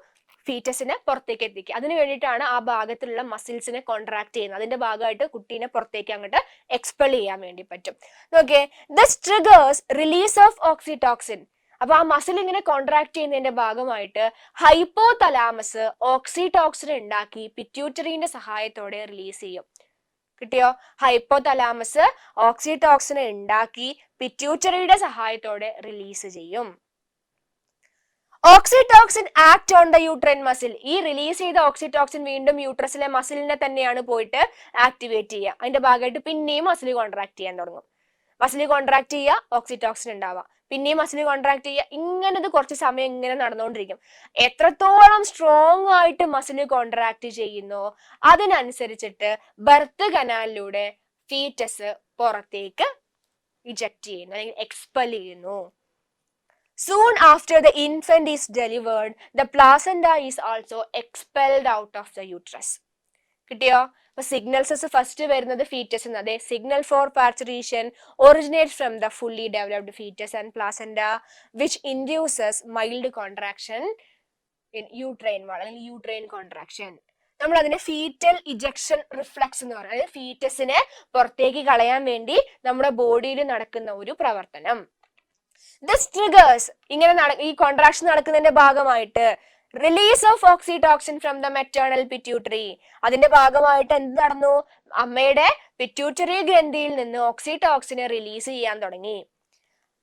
ഫീറ്റസിനെ പുറത്തേക്ക് എത്തിക്കുക. അതിന് വേണ്ടിയിട്ടാണ് ആ ഭാഗത്തുള്ള മസിൽസിനെ കോൺട്രാക്ട് ചെയ്യുന്നത്. അതിന്റെ ഭാഗമായിട്ട് കുട്ടീനെ പുറത്തേക്ക് അങ്ങോട്ട് എക്സ്പെൽ ചെയ്യാൻ വേണ്ടി പറ്റും. Okay, this triggers release of oxytocin. അപ്പൊ ആ മസിൽ ഇങ്ങനെ കോൺട്രാക്ട് ചെയ്യുന്നതിന്റെ ഭാഗമായിട്ട് ഹൈപ്പോതലാമസ് ഓക്സിറ്റോക്സിൻ ഉണ്ടാക്കി പിറ്റ്യൂട്ടറിന്റെ സഹായത്തോടെ റിലീസ് ചെയ്യും. കിട്ടിയോ? ഹൈപ്പോതലാമസ് ഓക്സിറ്റോക്സിനെ ഉണ്ടാക്കി പിറ്റ്യൂട്ടറിയുടെ സഹായത്തോടെ റിലീസ് ചെയ്യും. Oxytocin act on the uterine muscle. ഈ റിലീസ് ചെയ്ത ഓക്സിറ്റോക്സിൻ വീണ്ടും യൂട്രസിലെ മസിലിനെ തന്നെയാണ് പോയിട്ട് ആക്ടിവേറ്റ് ചെയ്യുക. അതിന്റെ ഭാഗമായിട്ട് പിന്നെയും മസിൽ കോൺട്രാക്ട് ചെയ്യാൻ തുടങ്ങും. മസിൽ കോൺട്രാക്ട് ചെയ്യുക, ഓക്സിറ്റോക്സിൻ ഉണ്ടാവുക, പിന്നെയും മസിൽ കോൺട്രാക്ട് ചെയ്യുക. ഇങ്ങനെ ഇത് കുറച്ച് സമയം ഇങ്ങനെ നടന്നുകൊണ്ടിരിക്കും. എത്രത്തോളം സ്ട്രോങ് ആയിട്ട് മസിൽ കോൺട്രാക്ട് ചെയ്യുന്നോ അതിനനുസരിച്ചിട്ട് ബർത്ത് കനാലിലൂടെ ഫീറ്റസ് പുറത്തേക്ക് ഇജക്ട് ചെയ്യുന്നു അല്ലെങ്കിൽ എക്സ്പെൽ ചെയ്യുന്നു. Soon after the infant is delivered, the placenta is also expelled out of the uterus. കിട്ടിയോ? അപ്പൊ സിഗ്നൽസ് ഫസ്റ്റ് വരുന്നത് ഫീറ്റസ്. അതെ, signal for parturition originates from the fully developed fetus and placenta, which induces mild contraction in uterine wall അല്ലെങ്കിൽ uterine contraction. നമ്മൾ അതിനെ fetal ejection reflux എന്ന് പറയുന്നത്, അതായത് ഫീറ്റസിനെ പുറത്തേക്ക് കളയാൻ വേണ്ടി നമ്മുടെ ബോഡിയിൽ നടക്കുന്ന ഒരു പ്രവർത്തനം. ദിസ് ട്രിഗേഴ്സ്, ഇങ്ങനെ ഈ കോൺട്രാക്ഷൻ നടക്കുന്നതിന്റെ ഭാഗമായിട്ട് release of oxytocin from the maternal pituitary. അതിന്റെ ഭാഗമായിട്ട് എന്ത് നടന്നു? അമ്മയുടെ പിറ്റ്യൂട്ടറി ഗ്രന്ഥിയിൽ നിന്ന് ഓക്സിറ്റോക്സിനെ റിലീസ് ചെയ്യാൻ തുടങ്ങി.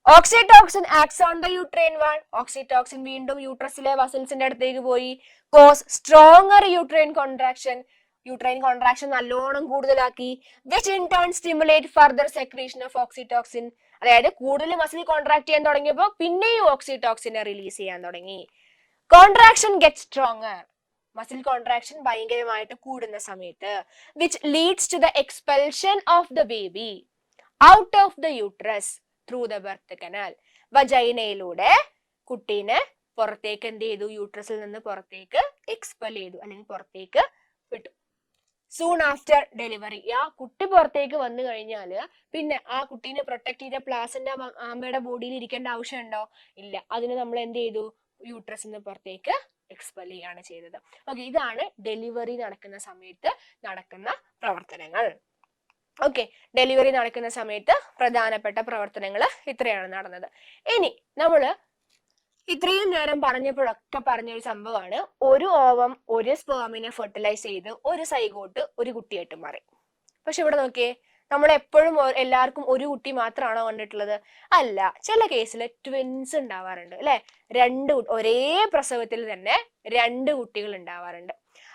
Oxytocin acts on the uterine wall. Oxytocin വീണ്ടും യൂട്രസിലെ മസിൽസിന്റെ അടുത്തേക്ക് പോയി cause stronger uterine contraction. Uterine contraction നല്ലോണം കൂടുതലാക്കി. Which in turn stimulate further secretion of oxytocin. അതായത് കൂടുതൽ മസിൽ കോൺട്രാക്ട് ചെയ്യാൻ തുടങ്ങിയപ്പോൾ പിന്നെയും ഓക്സിറ്റോക്സിനെ റിലീസ് ചെയ്യാൻ തുടങ്ങി. Contraction get stronger. Muscle contraction ഭയങ്കരമായിട്ട് കൂടുന്ന സമയത്ത് which leads to the expulsion of the baby out of the uterus through the birth canal. വജൈനയിലൂടെ കുട്ടീനെ പുറത്തേക്ക് എന്ത് ചെയ്തു? യൂട്രസിൽ നിന്ന് പുറത്തേക്ക് എക്സ്പെൽ ചെയ്തു അല്ലെങ്കിൽ പുറത്തേക്ക് വിട്ടു. Soon after delivery. ആ കുട്ടി പുറത്തേക്ക് വന്നു കഴിഞ്ഞാല് പിന്നെ ആ കുട്ടീനെ പ്രൊട്ടക്ട് ചെയ്ത പ്ലാസന്റ അമ്മയുടെ ബോഡിയിൽ ഇരിക്കേണ്ട ആവശ്യമുണ്ടോ? ഇല്ല. അതിന് നമ്മൾ എന്ത് ചെയ്തു? യൂട്രസിൽ നിന്ന് പുറത്തേക്ക് എക്സ്പെൽ ചെയ്യാണ് ചെയ്തത്. ഓക്കെ, ഇതാണ് ഡെലിവറി നടക്കുന്ന സമയത്ത് നടക്കുന്ന പ്രവർത്തനങ്ങൾ. ഓക്കെ, ഡെലിവറി നടക്കുന്ന സമയത്ത് പ്രധാനപ്പെട്ട പ്രവർത്തനങ്ങൾ ഇത്രയാണ് നടന്നത്. ഇനി നമ്മള് ഇത്രയും നേരം പറഞ്ഞപ്പോഴൊക്കെ പറഞ്ഞൊരു സംഭവമാണ്, ഒരു ഓവം ഒരു സ്പേമിനെ ഫെർട്ടിലൈസ് ചെയ്ത് ഒരു സൈഗോട്ട് ഒരു കുട്ടിയായിട്ട് മാറി. പക്ഷെ ഇവിടെ നോക്കിയേ, നമ്മൾ എപ്പോഴും എല്ലാവർക്കും ഒരു കുട്ടി മാത്രമാണോ കണ്ടിട്ടുള്ളത്? അല്ല, ചില കേസിൽ ട്വിൻസ് ഉണ്ടാവാറുണ്ട് അല്ലെ. ഒരേ പ്രസവത്തിൽ തന്നെ 2 കുട്ടികൾ ഉണ്ടാവാറുണ്ട്.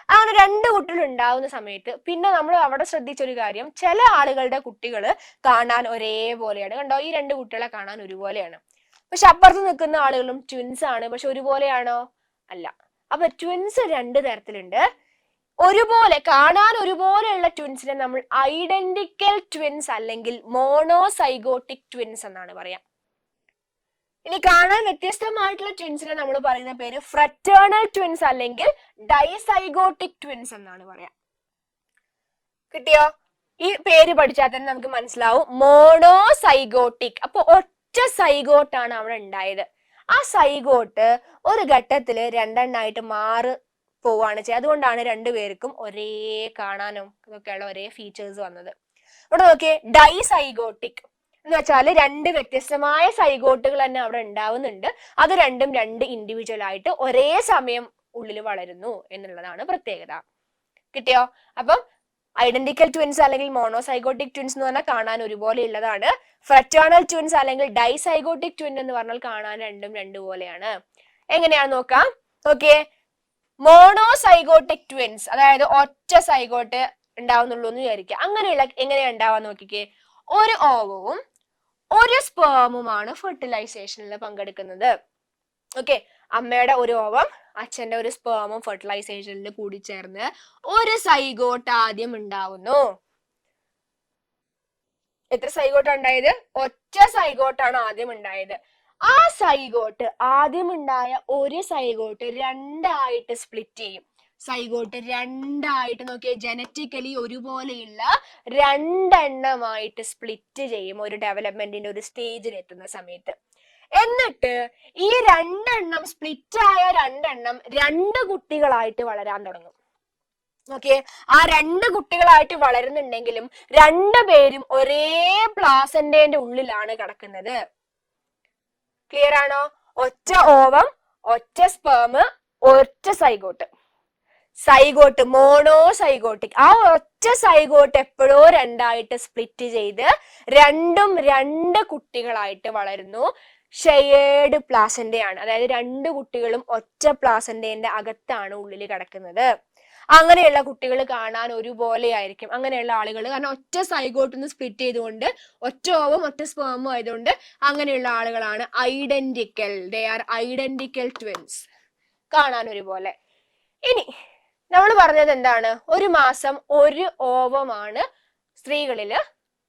അങ്ങനെ 2 കുട്ടികൾ ഉണ്ടാവുന്ന സമയത്ത് പിന്നെ നമ്മൾ അവിടെ ശ്രദ്ധിച്ചൊരു കാര്യം, ചില ആളുകളുടെ കുട്ടികൾ കാണാൻ ഒരേപോലെയാണ്. കണ്ടോ, ഈ 2 കുട്ടികളെ കാണാൻ ഒരുപോലെയാണ്. പക്ഷെ അപ്പുറത്ത് നിൽക്കുന്ന ആളുകളും ട്വിൻസ് ആണ്. പക്ഷെ ഒരുപോലെയാണോ? അല്ല. അപ്പൊ ട്വിൻസ് 2 തരത്തിലുണ്ട്. ഒരുപോലെ കാണാൻ ഒരുപോലെയുള്ള ട്വിൻസിനെ നമ്മൾ ഐഡന്റിക്കൽ ട്വിൻസ് അല്ലെങ്കിൽ മോണോസൈഗോട്ടിക് ട്വിൻസ് എന്നാണ് പറയാം. ഇനി കാണാൻ വ്യത്യസ്തമായിട്ടുള്ള ട്വിൻസിനെ നമ്മൾ പറയുന്ന പേര് ഫ്രറ്റേണൽ ട്വിൻസ് അല്ലെങ്കിൽ ഡൈസൈഗോട്ടിക് ട്വിൻസ് എന്നാണ് പറയാം. കിട്ടിയോ? ഈ പേര് പഠിച്ചാൽ തന്നെ നമുക്ക് മനസ്സിലാവും. മോണോസൈഗോട്ടിക്, അപ്പൊ ഒറ്റ സൈഗോട്ടാണ് അവിടെ ഉണ്ടായത്. ആ സൈഗോട്ട് ഒരു ഘട്ടത്തില് 2 എണ്ണമായിട്ട് മാറി പോവാണ് ചെയ്യുക. അതുകൊണ്ടാണ് 2 പേർക്കും ഒരേ കാണാനും ഇതൊക്കെയുള്ള ഒരേ ഫീച്ചേഴ്സ് വന്നത്. ഇവിടെ നോക്കിയേ, ഡൈസൈഗോട്ടിക് എന്ന് വെച്ചാൽ 2 വ്യത്യസ്തമായ സൈഗോട്ടുകൾ തന്നെ അവിടെ ഉണ്ടാവുന്നുണ്ട്. അത് രണ്ടും 2 ഇൻഡിവിജ്വൽ ആയിട്ട് ഒരേ സമയം ഉള്ളിൽ വളരുന്നു എന്നുള്ളതാണ് പ്രത്യേകത. കിട്ടിയോ? അപ്പം ഐഡന്റിക്കൽ ട്വിൻസ് അല്ലെങ്കിൽ മോണോസൈഗോട്ടിക് ട്വിൻസ് എന്ന് പറഞ്ഞാൽ കാണാൻ ഒരുപോലെ ഉള്ളതാണ്. ഫ്രറ്റേണൽ ട്വിൻസ് അല്ലെങ്കിൽ ഡൈസൈഗോട്ടിക് ട്വിൻ എന്ന് പറഞ്ഞാൽ കാണാൻ രണ്ടും 2 പോലെയാണ്. എങ്ങനെയാണ് നോക്കാം. ഓക്കെ, മോണോസൈഗോട്ടിക് ട്വിൻസ് അതായത് ഒറ്റ സൈഗോട്ട് ഉണ്ടാവുന്നുള്ളൂ എന്ന് വിചാരിക്കുക. അങ്ങനെയുള്ള എങ്ങനെയാ ഉണ്ടാവാൻ നോക്കിക്കേ. ഒരു ഓവവും ഒരു സ്പേമുമാണ് ഫെർട്ടിലൈസേഷനിൽ പങ്കെടുക്കുന്നത്. ഓക്കെ, അമ്മയുടെ ഒരു ഓവം അച്ഛന്റെ ഒരു സ്പേമും ഫെർട്ടിലൈസേഷനിൽ കൂടി ചേർന്ന് ഒരു സൈഗോട്ട് ആദ്യം ഉണ്ടാവുന്നു. എത്ര സൈഗോട്ട് ഉണ്ടായത്? ഒറ്റ സൈഗോട്ടാണ് ആദ്യം ഉണ്ടായത്. ആ സൈഗോട്ട് ആദ്യം ഉണ്ടായ ഒരു സൈഗോട്ട് 2 ആയിട്ട് സ്പ്ലിറ്റ് ചെയ്യും. സൈഗോട്ട് 2 ആയിട്ട് നോക്കിയ ജനറ്റിക്കലി ഒരുപോലെയുള്ള 2 എണ്ണമായിട്ട് സ്പ്ലിറ്റ് ചെയ്യും ഒരു ഡെവലപ്മെന്റിന്റെ ഒരു സ്റ്റേജിൽ എത്തുന്ന സമയത്ത്. എന്നിട്ട് ഈ 2 എണ്ണം സ്പ്ലിറ്റ് ആയ 2 എണ്ണം 2 കുട്ടികളായിട്ട് വളരാൻ തുടങ്ങും. ഓക്കെ, ആ 2 കുട്ടികളായിട്ട് വളരുന്നുണ്ടെങ്കിലും 2 പേരും ഒരേ പ്ലാസന്റേന്റെ ഉള്ളിലാണ് കിടക്കുന്നത്. ക്ലിയർ ആണോ? ഒറ്റ ഓവം, ഒറ്റ സ്പേം, ഒറ്റ സൈഗോട്ട്. Zygote, monozygotic. ആ ഒറ്റ സൈഗോട്ട് എപ്പോഴോ രണ്ടായിട്ട് സ്പ്ലിറ്റ് ചെയ്ത് രണ്ടും രണ്ട് കുട്ടികളായിട്ട് വളരുന്നു. ഷെയർഡ് പ്ലാസന്റയാണ്, അതായത് രണ്ട് കുട്ടികളും ഒറ്റ പ്ലാസന്റേന്റെ അകത്താണ് ഉള്ളിൽ കിടക്കുന്നത്. അങ്ങനെയുള്ള കുട്ടികൾ കാണാൻ ഒരുപോലെ ആയിരിക്കും, അങ്ങനെയുള്ള ആളുകൾ. കാരണം ഒറ്റ സൈഗോട്ടിന്ന് സ്പ്ലിറ്റ് ചെയ്തുകൊണ്ട് ഒറ്റ ഓവും ഒറ്റ സ്പേമും ആയതുകൊണ്ട് അങ്ങനെയുള്ള ആളുകളാണ് identical. They are identical twins, കാണാൻ ഒരുപോലെ. ഇനി നമ്മൾ പറഞ്ഞത് എന്താണ്, ഒരു മാസം ഒരു ഓവമാണ് സ്ത്രീകളില്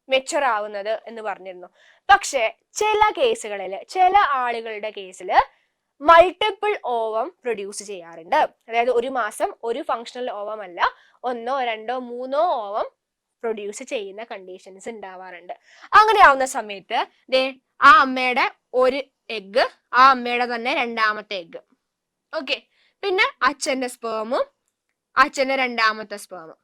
മെച്ചുർ ആവുന്നത് എന്ന് പറഞ്ഞിരുന്നു. പക്ഷെ ചില കേസുകളിൽ, ചില ആളുകളുടെ കേസിൽ മൾട്ടിപ്പിൾ ഓവം പ്രൊഡ്യൂസ് ചെയ്യാറുണ്ട്. അതായത് ഒരു മാസം ഒരു ഫങ്ഷണൽ ഓവം അല്ല, ഒന്നോ രണ്ടോ മൂന്നോ ഓവം പ്രൊഡ്യൂസ് ചെയ്യുന്ന കണ്ടീഷൻസ് ഉണ്ടാവാറുണ്ട്. അങ്ങനെ ആവുന്ന സമയത്ത് ആ അമ്മയുടെ ഒരു എഗ്ഗ്, ആ അമ്മയുടെ തന്നെ രണ്ടാമത്തെ എഗ്ഗ്, ഓക്കെ, പിന്നെ അച്ഛന്റെ സ്പേമും അച്ഛന്റെ രണ്ടാമത്തെ സ്പേമും,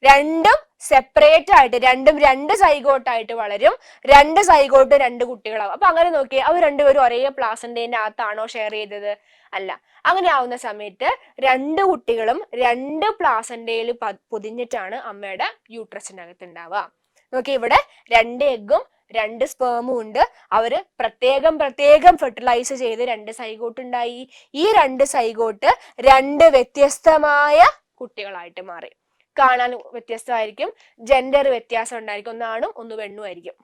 രണ്ടും സെപ്പറേറ്റ് ആയിട്ട്, രണ്ടും രണ്ട് സൈഗോട്ടായിട്ട് വളരും. രണ്ട് സൈഗോട്ട് രണ്ട് കുട്ടികളാവും. അപ്പൊ അങ്ങനെ നോക്കിയേ, അവർ രണ്ടുപേരും ഒരേ പ്ലാസന്റേന്റെ അകത്താണോ ഷെയർ ചെയ്തത്? അല്ല. അങ്ങനെ ആവുന്ന സമയത്ത് രണ്ട് കുട്ടികളും രണ്ട് പ്ലാസന്റയിൽ പൊതിഞ്ഞിട്ടാണ് അമ്മയുടെ യൂട്രസിനകത്ത് ഉണ്ടാവുക. നോക്കി, ഇവിടെ രണ്ട് എഗ്ഗും രണ്ട് സ്പേമും ഉണ്ട്. അവര് പ്രത്യേകം ഫെർട്ടിലൈസ് ചെയ്ത് രണ്ട് സൈഗോട്ട് ഉണ്ടായി. ഈ രണ്ട് സൈഗോട്ട് രണ്ട് വ്യത്യസ്തമായ കുട്ടികളായിട്ട് മാറി. കാണാൻ വ്യത്യസ്തമായിരിക്കും, ജെൻഡർ വ്യത്യാസം ഉണ്ടായിരിക്കും, ഒന്നാണും ഒന്ന് പെണ്ണും ആയിരിക്കും.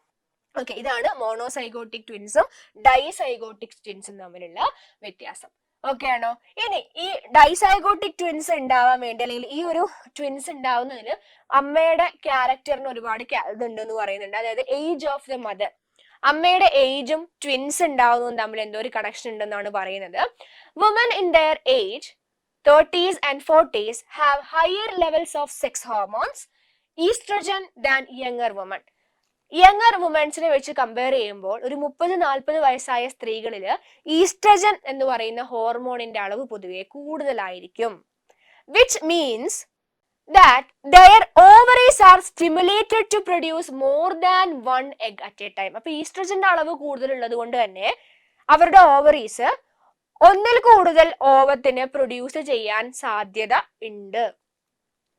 ഓക്കെ, ഇതാണ് മോണോസൈഗോട്ടിക് ട്വിൻസും ഡൈസൈഗോട്ടിക് ട്വിൻസും തമ്മിലുള്ള വ്യത്യാസം. ഓക്കെ ആണോ? ഇനി ഈ ഡൈസൈഗോട്ടിക് ട്വിൻസ് ഉണ്ടാവാൻ വേണ്ടി, അല്ലെങ്കിൽ ഈ ഒരു ട്വിൻസ് ഉണ്ടാവുന്നതിന് അമ്മയുടെ ക്യാരക്ടറിന് ഒരുപാട് ഇതുണ്ടെന്ന് പറയുന്നുണ്ട്. അതായത് ഏജ് ഓഫ് ദ മദർ, അമ്മയുടെ ഏജും ട്വിൻസ് ഉണ്ടാവുന്നതും തമ്മിൽ എന്തോ ഒരു കണക്ഷൻ ഉണ്ടെന്നാണ് പറയുന്നത്. Women in their age 30s and 40s have higher levels of sex hormones, estrogen, than younger women. Younger വുമൻസിനെ വെച്ച് കമ്പയർ ചെയ്യുമ്പോൾ ഒരു 30-40 വയസ്സായ സ്ത്രീകളില് ഈസ്ട്രജൻ എന്ന് പറയുന്ന ഹോർമോണിന്റെ അളവ് പൊതുവെ കൂടുതലായിരിക്കും. Which means that their ovaries are stimulated to produce more than one egg at a time. അപ്പൊ ഈസ്ട്രജന്റെ അളവ് കൂടുതലുള്ളത് കൊണ്ട് തന്നെ അവരുടെ ഓവറീസ് ഒന്നിൽ കൂടുതൽ ഓവത്തിനെ പ്രൊഡ്യൂസ് ചെയ്യാൻ സാധ്യത ഉണ്ട്.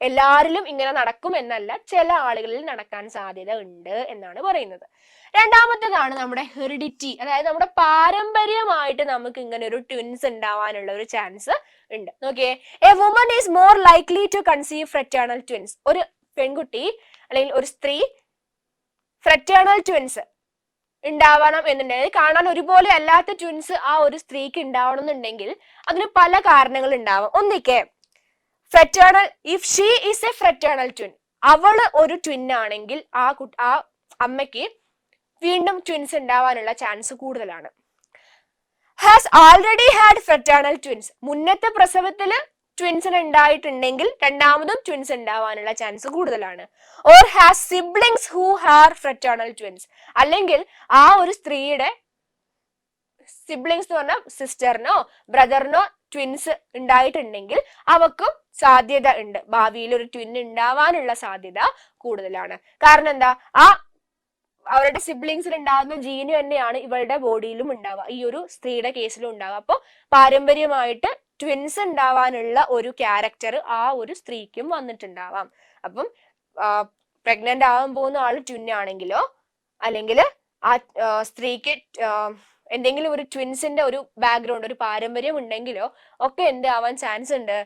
എല്ലാരിലും ഇങ്ങനെ നടക്കും എന്നല്ല, ചില ആളുകളിൽ നടക്കാൻ സാധ്യത ഉണ്ട് എന്നാണ് പറയുന്നത്. രണ്ടാമത്തേതാണ് നമ്മുടെ ഹെറിഡിറ്റി, അതായത് നമ്മുടെ പാരമ്പര്യമായിട്ട് നമുക്ക് ഇങ്ങനെ ഒരു ട്വിൻസ് ഉണ്ടാവാനുള്ള ഒരു ചാൻസ് ഉണ്ട്. നോക്കിയേ, a woman is more likely to conceive fraternal twins. ഒരു പെൺകുട്ടി അല്ലെങ്കിൽ ഒരു സ്ത്രീ ഫ്രറ്റേണൽ ട്വിൻസ് ഉണ്ടാവണം എന്നുണ്ടെങ്കിൽ, കാണാൻ ഒരുപോലെ അല്ലാത്ത ട്വിൻസ് ആ ഒരു സ്ത്രീക്ക് ഉണ്ടാവണം എന്നുണ്ടെങ്കിൽ അതിന് പല കാരണങ്ങൾ ഉണ്ടാവും. ഒന്നിക്കെ fraternal, if she is a fraternal twin, അവള് ഒരു ട്വിൻ ആണെങ്കിൽ ആ അമ്മയ്ക്ക് വീണ്ടും ട്വിൻസ് ഉണ്ടാവാനുള്ള ചാൻസ് കൂടുതലാണ്. Has already had fraternal twins, മുന്നത്തെ പ്രസവത്തില് ട്വിൻസിന് ഉണ്ടായിട്ടുണ്ടെങ്കിൽ രണ്ടാമതും ട്വിൻസ് ഉണ്ടാവാനുള്ള ചാൻസ് കൂടുതലാണ്. Or has siblings who are fraternal twins, അല്ലെങ്കിൽ ആ ഒരു സ്ത്രീയുടെ സിബ്ലിങ്സ് എന്ന് പറഞ്ഞാൽ സിസ്റ്ററിനോ ബ്രദറിനോ ട്വിൻസ് ഉണ്ടായിട്ടുണ്ടെങ്കിൽ അവക്കും സാധ്യത ഉണ്ട്, ഭാവിയിൽ ഒരു ട്വിൻ ഉണ്ടാവാനുള്ള സാധ്യത കൂടുതലാണ്. കാരണം എന്താ, അവരുടെ സിബ്ലിങ്സിൽ ഉണ്ടാകുന്ന ജീന് തന്നെയാണ് ഇവളുടെ ബോഡിയിലും ഉണ്ടാവുക, ഈ ഒരു സ്ത്രീയുടെ കേസിലും ഉണ്ടാവുക. അപ്പോൾ പാരമ്പര്യമായിട്ട് ട്വിൻസ് ഉണ്ടാവാനുള്ള ഒരു ക്യാരക്ടർ ആ ഒരു സ്ത്രീക്കും വന്നിട്ടുണ്ടാവാം. അപ്പം പ്രഗ്നന്റ് ആവാൻ പോകുന്ന ആള് ട്വിൻ ആണെങ്കിലോ അല്ലെങ്കിൽ ആ സ്ത്രീക്ക് എന്തെങ്കിലും ഒരു ട്വിൻസിന്റെ ഒരു ബാക്ക്ഗ്രൗണ്ട്, ഒരു പാരമ്പര്യം ഉണ്ടെങ്കിലോ ഒക്കെ എന്താവാൻ ചാൻസ് ഉണ്ട്,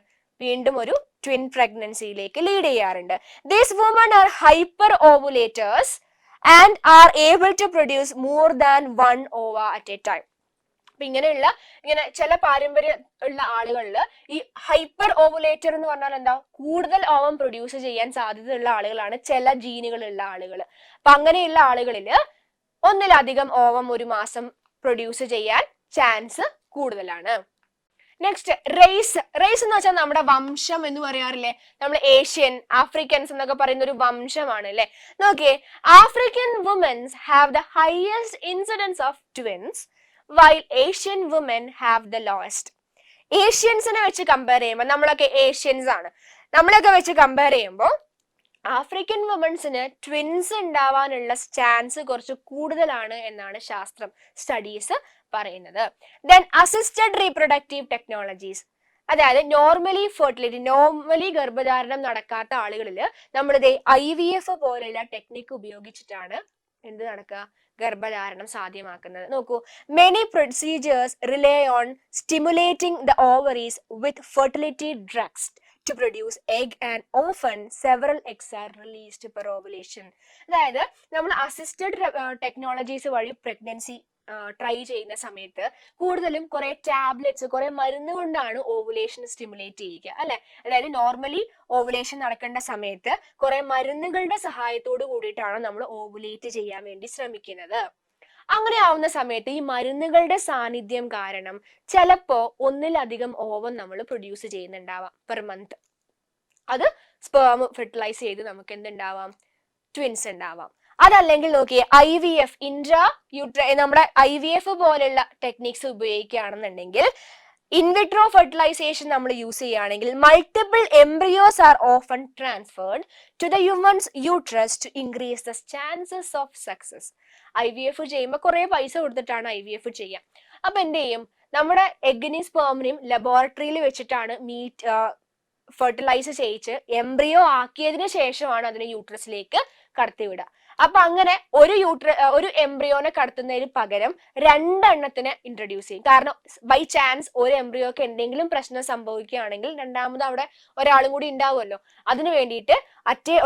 വീണ്ടും ഒരു ട്വിൻ പ്രഗ്നൻസിയിലേക്ക് ലീഡ് ചെയ്യാറുണ്ട്. These women are hyper ovulators and are able to produce more than one ova at a time. അപ്പൊ ഇങ്ങനെ ചില പാരമ്പര്യം ഉള്ള ആളുകളിൽ ഈ ഹൈപ്പർ ഓവുലേറ്റർ എന്ന് പറഞ്ഞാൽ എന്താ, കൂടുതൽ ഓവം പ്രൊഡ്യൂസ് ചെയ്യാൻ സാധ്യതയുള്ള ആളുകളാണ് ചില ജീനുകളുള്ള ആളുകൾ. അപ്പൊ അങ്ങനെയുള്ള ആളുകളിൽ ഒന്നിലധികം ഓവം ഒരു മാസം പ്രൊഡ്യൂസ് ചെയ്യാൻ ചാൻസ് കൂടുതലാണ്. Next raise. റേസ് എന്ന് വെച്ചാൽ നമ്മുടെ വംശം എന്ന് പറയാറില്ലേ, നമ്മൾ ഏഷ്യൻ ആഫ്രിക്കൻസ് എന്നൊക്കെ പറയുന്ന ഒരു വംശമാണ് അല്ലെ. നോക്കിയേ, African womens have the highest incidence of twins while Asian women have the lowest. ഏഷ്യൻസിനെ വെച്ച് കമ്പയർ ചെയ്യുമ്പോൾ, നമ്മളൊക്കെ ഏഷ്യൻസ് ആണ്, നമ്മളൊക്കെ വെച്ച് കമ്പയർ ചെയ്യുമ്പോൾ ആഫ്രിക്കൻ വുമൻസിന് ട്വിൻസ് ഉണ്ടാവാനുള്ള ചാൻസ് കുറച്ച് കൂടുതലാണ് എന്നാണ് സ്റ്റഡീസ് പറയുന്നത്. Then assisted reproductive technologies. അതായത് നോർമലി ഗർഭധാരണം നടക്കാത്ത ആളുകളിൽ നമ്മളിത് IVF പോലെയുള്ള ടെക്നിക്ക് ഉപയോഗിച്ചിട്ടാണ് എന്ത് നടക്കുക, ഗർഭധാരണം സാധ്യമാക്കുന്നത്. നോക്കൂ, many procedures relay on stimulating the ovaries with fertility drugs to produce egg and often several eggs are released per ovulation. അതായത് നമ്മൾ അസിസ്റ്റഡ് ടെക്നോളജീസ് വഴി പ്രഗ്നൻസി ട്രൈ ചെയ്യുന്ന സമയത്ത് കൂടുതലും കുറെ ടാബ്ലറ്റ്സ്, കുറെ മരുന്ന് കൊണ്ടാണ് ഓവുലേഷൻ സ്റ്റിമുലേറ്റ് ചെയ്യുക അല്ലെ. അതായത് നോർമലി ഓവുലേഷൻ നടക്കേണ്ട സമയത്ത് കുറെ മരുന്നുകളുടെ സഹായത്തോട് കൂടിയിട്ടാണ് നമ്മൾ ഓവുലേറ്റ് ചെയ്യാൻ വേണ്ടി ശ്രമിക്കുന്നത്. അങ്ങനെ ആവുന്ന സമയത്ത് ഈ മരുന്നുകളുടെ സാന്നിധ്യം കാരണം ചിലപ്പോ ഒന്നിലധികം ഓവം നമ്മൾ പ്രൊഡ്യൂസ് ചെയ്യുന്നുണ്ടാവാം പെർ മന്ത്. അത് സ്പേം ഫെർട്ടിലൈസ് ചെയ്ത് നമുക്ക് എന്തുണ്ടാവാം, ട്വിൻസ് ഉണ്ടാവാം. അതല്ലെങ്കിൽ നോക്കിയേ IVF നമ്മുടെ IVF പോലുള്ള ടെക്നിക്സ് ഉപയോഗിക്കുകയാണെന്നുണ്ടെങ്കിൽ ഇൻവിട്രോ ഫെർട്ടിലൈസേഷൻ നമ്മൾ യൂസ് ചെയ്യുകയാണെങ്കിൽ multiple embryos are often transferred to the humans uterus to increase the chances of success. IVF ചെയ്യുമ്പോൾ കുറെ പൈസ കൊടുത്തിട്ടാണ് IVF ചെയ്യുക. അപ്പൊ എന്ത് ചെയ്യും, നമ്മുടെ എഗ്ഗിനെയും സ്പേമിനെയും ലബോറട്ടറിയിൽ വെച്ചിട്ടാണ് ഫെർട്ടിലൈസ് ചെയ്യിച്ച് എംബ്രിയോ ആക്കിയതിനു ശേഷമാണ് അതിനെ യൂട്രസിലേക്ക് കടത്തിവിടുക. അപ്പൊ അങ്ങനെ ഒരു എംബ്രിയോനെ കടത്തുന്നതിന് പകരം 2 എണ്ണത്തിനെ ഇൻട്രൊഡ്യൂസ് ചെയ്യും. കാരണം ബൈ ചാൻസ് ഒരു എംബ്രിയോക്ക് എന്തെങ്കിലും പ്രശ്നം സംഭവിക്കുകയാണെങ്കിൽ രണ്ടാമത് അവിടെ ഒരാളും കൂടി ഉണ്ടാവുമല്ലോ. അതിനു വേണ്ടിയിട്ട്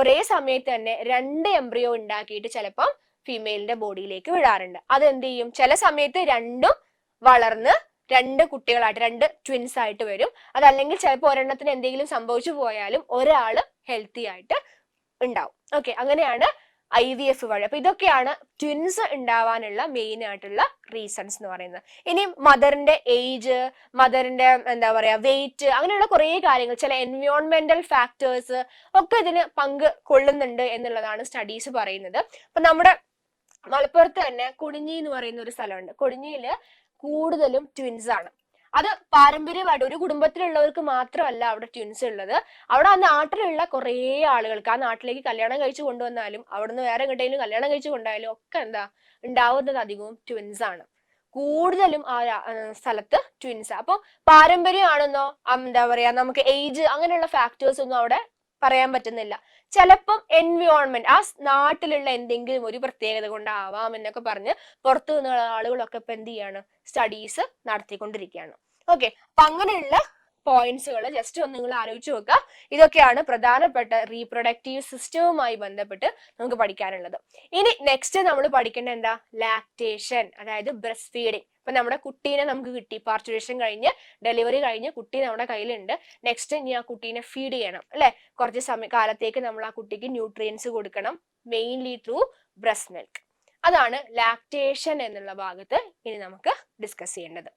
ഒരേ സമയത്ത് തന്നെ 2 എംബ്രിയോ ഉണ്ടാക്കിയിട്ട് ചിലപ്പം ഫീമെയിലിന്റെ ബോഡിയിലേക്ക് വിടാറുണ്ട്. അതെന്ത് ചെയ്യും, ചില സമയത്ത് രണ്ടും വളർന്ന് 2 കുട്ടികളായിട്ട് 2 ട്വിൻസ് ആയിട്ട് വരും. അതല്ലെങ്കിൽ ചിലപ്പോൾ ഒരെണ്ണത്തിന് എന്തെങ്കിലും സംഭവിച്ചു പോയാലും ഒരാള് ഹെൽത്തി ആയിട്ട് ഉണ്ടാവും. ഓക്കെ, അങ്ങനെയാണ് IVF വഴി. അപ്പൊ ഇതൊക്കെയാണ് ട്വിൻസ് ഉണ്ടാവാനുള്ള മെയിൻ ആയിട്ടുള്ള റീസൺസ് എന്ന് പറയുന്നത്. ഇനി മദറിന്റെ ഏജ്, മദറിന്റെ എന്താ പറയാ വെയിറ്റ്, അങ്ങനെയുള്ള കുറെ കാര്യങ്ങൾ, ചില എൻവയോൺമെന്റൽ ഫാക്ടേഴ്സ് ഒക്കെ ഇതിന് പങ്ക് കൊള്ളുന്നുണ്ട് എന്നുള്ളതാണ് സ്റ്റഡീസ് പറയുന്നത്. അപ്പൊ നമ്മുടെ മലപ്പുറത്ത് തന്നെ കൊടിഞ്ഞി എന്ന് പറയുന്ന ഒരു സ്ഥലമുണ്ട്. കൊടിഞ്ഞിയില് കൂടുതലും ട്വിൻസ് ആണ്. അത് പാരമ്പര്യമായിട്ട് ഒരു കുടുംബത്തിലുള്ളവർക്ക് മാത്രമല്ല അവിടെ ട്വിൻസ് ഉള്ളത്. അവിടെ ആ നാട്ടിലുള്ള കുറെ ആളുകൾക്ക്, ആ നാട്ടിലേക്ക് കല്യാണം കഴിച്ചു കൊണ്ടുവന്നാലും അവിടുന്ന് വേറെ എങ്ങോട്ടെങ്കിലും കല്യാണം കഴിച്ചു കൊണ്ടായാലും ഒക്കെ ഉണ്ടാവുന്നത് അധികവും ട്വിൻസ് ആണ്. കൂടുതലും ആ സ്ഥലത്ത് ട്വിൻസ്. അപ്പൊ പാരമ്പര്യമാണെന്നോ എന്താ പറയാ നമുക്ക് ഏജ് അങ്ങനെയുള്ള ഫാക്ടേഴ്സ് ഒന്നും അവിടെ പറയാൻ പറ്റുന്നില്ല. ചിലപ്പം എൻവയോൺമെന്റ്, ആ നാട്ടിലുള്ള എന്തെങ്കിലും ഒരു പ്രത്യേകത കൊണ്ടാവാം എന്നൊക്കെ പറഞ്ഞ് പുറത്തു നിന്നുള്ള ആളുകളൊക്കെ ഇപ്പൊ എന്ത് ചെയ്യാണ്, സ്റ്റഡീസ് നടത്തിക്കൊണ്ടിരിക്കുകയാണ്. ഓക്കെ, അപ്പൊ അങ്ങനെയുള്ള പോയിന്റ്സുകൾ ജസ്റ്റ് ഒന്ന് നിങ്ങൾ ആലോചിച്ച് നോക്കുക. ഇതൊക്കെയാണ് പ്രധാനപ്പെട്ട റീപ്രൊഡക്റ്റീവ് സിസ്റ്റവുമായി ബന്ധപ്പെട്ട് നമുക്ക് പഠിക്കാനുള്ളത്. ഇനി നെക്സ്റ്റ് നമ്മൾ പഠിക്കേണ്ട എന്താ, ലാക്ടേഷൻ, അതായത് ബ്രസ്റ്റ് ഫീഡിങ്. ഇപ്പൊ നമ്മുടെ കുട്ടീനെ നമുക്ക് കിട്ടി, പാർച്ചുറേഷൻ കഴിഞ്ഞ് ഡെലിവറി കഴിഞ്ഞ് കുട്ടി നമ്മുടെ കയ്യിലുണ്ട്. നെക്സ്റ്റ് ഇനി ആ കുട്ടീനെ ഫീഡ് ചെയ്യണം അല്ലെ. കുറച്ച് കാലത്തേക്ക് നമ്മൾ ആ കുട്ടിക്ക് ന്യൂട്രിയൻസ് കൊടുക്കണം, മെയിൻലി ത്രൂ ബ്രസ്റ്റ് മിൽക്ക്. അതാണ് ലാക്ടേഷൻ എന്നുള്ള ഭാഗത്ത് ഇനി നമുക്ക് ഡിസ്കസ് ചെയ്യേണ്ടത്.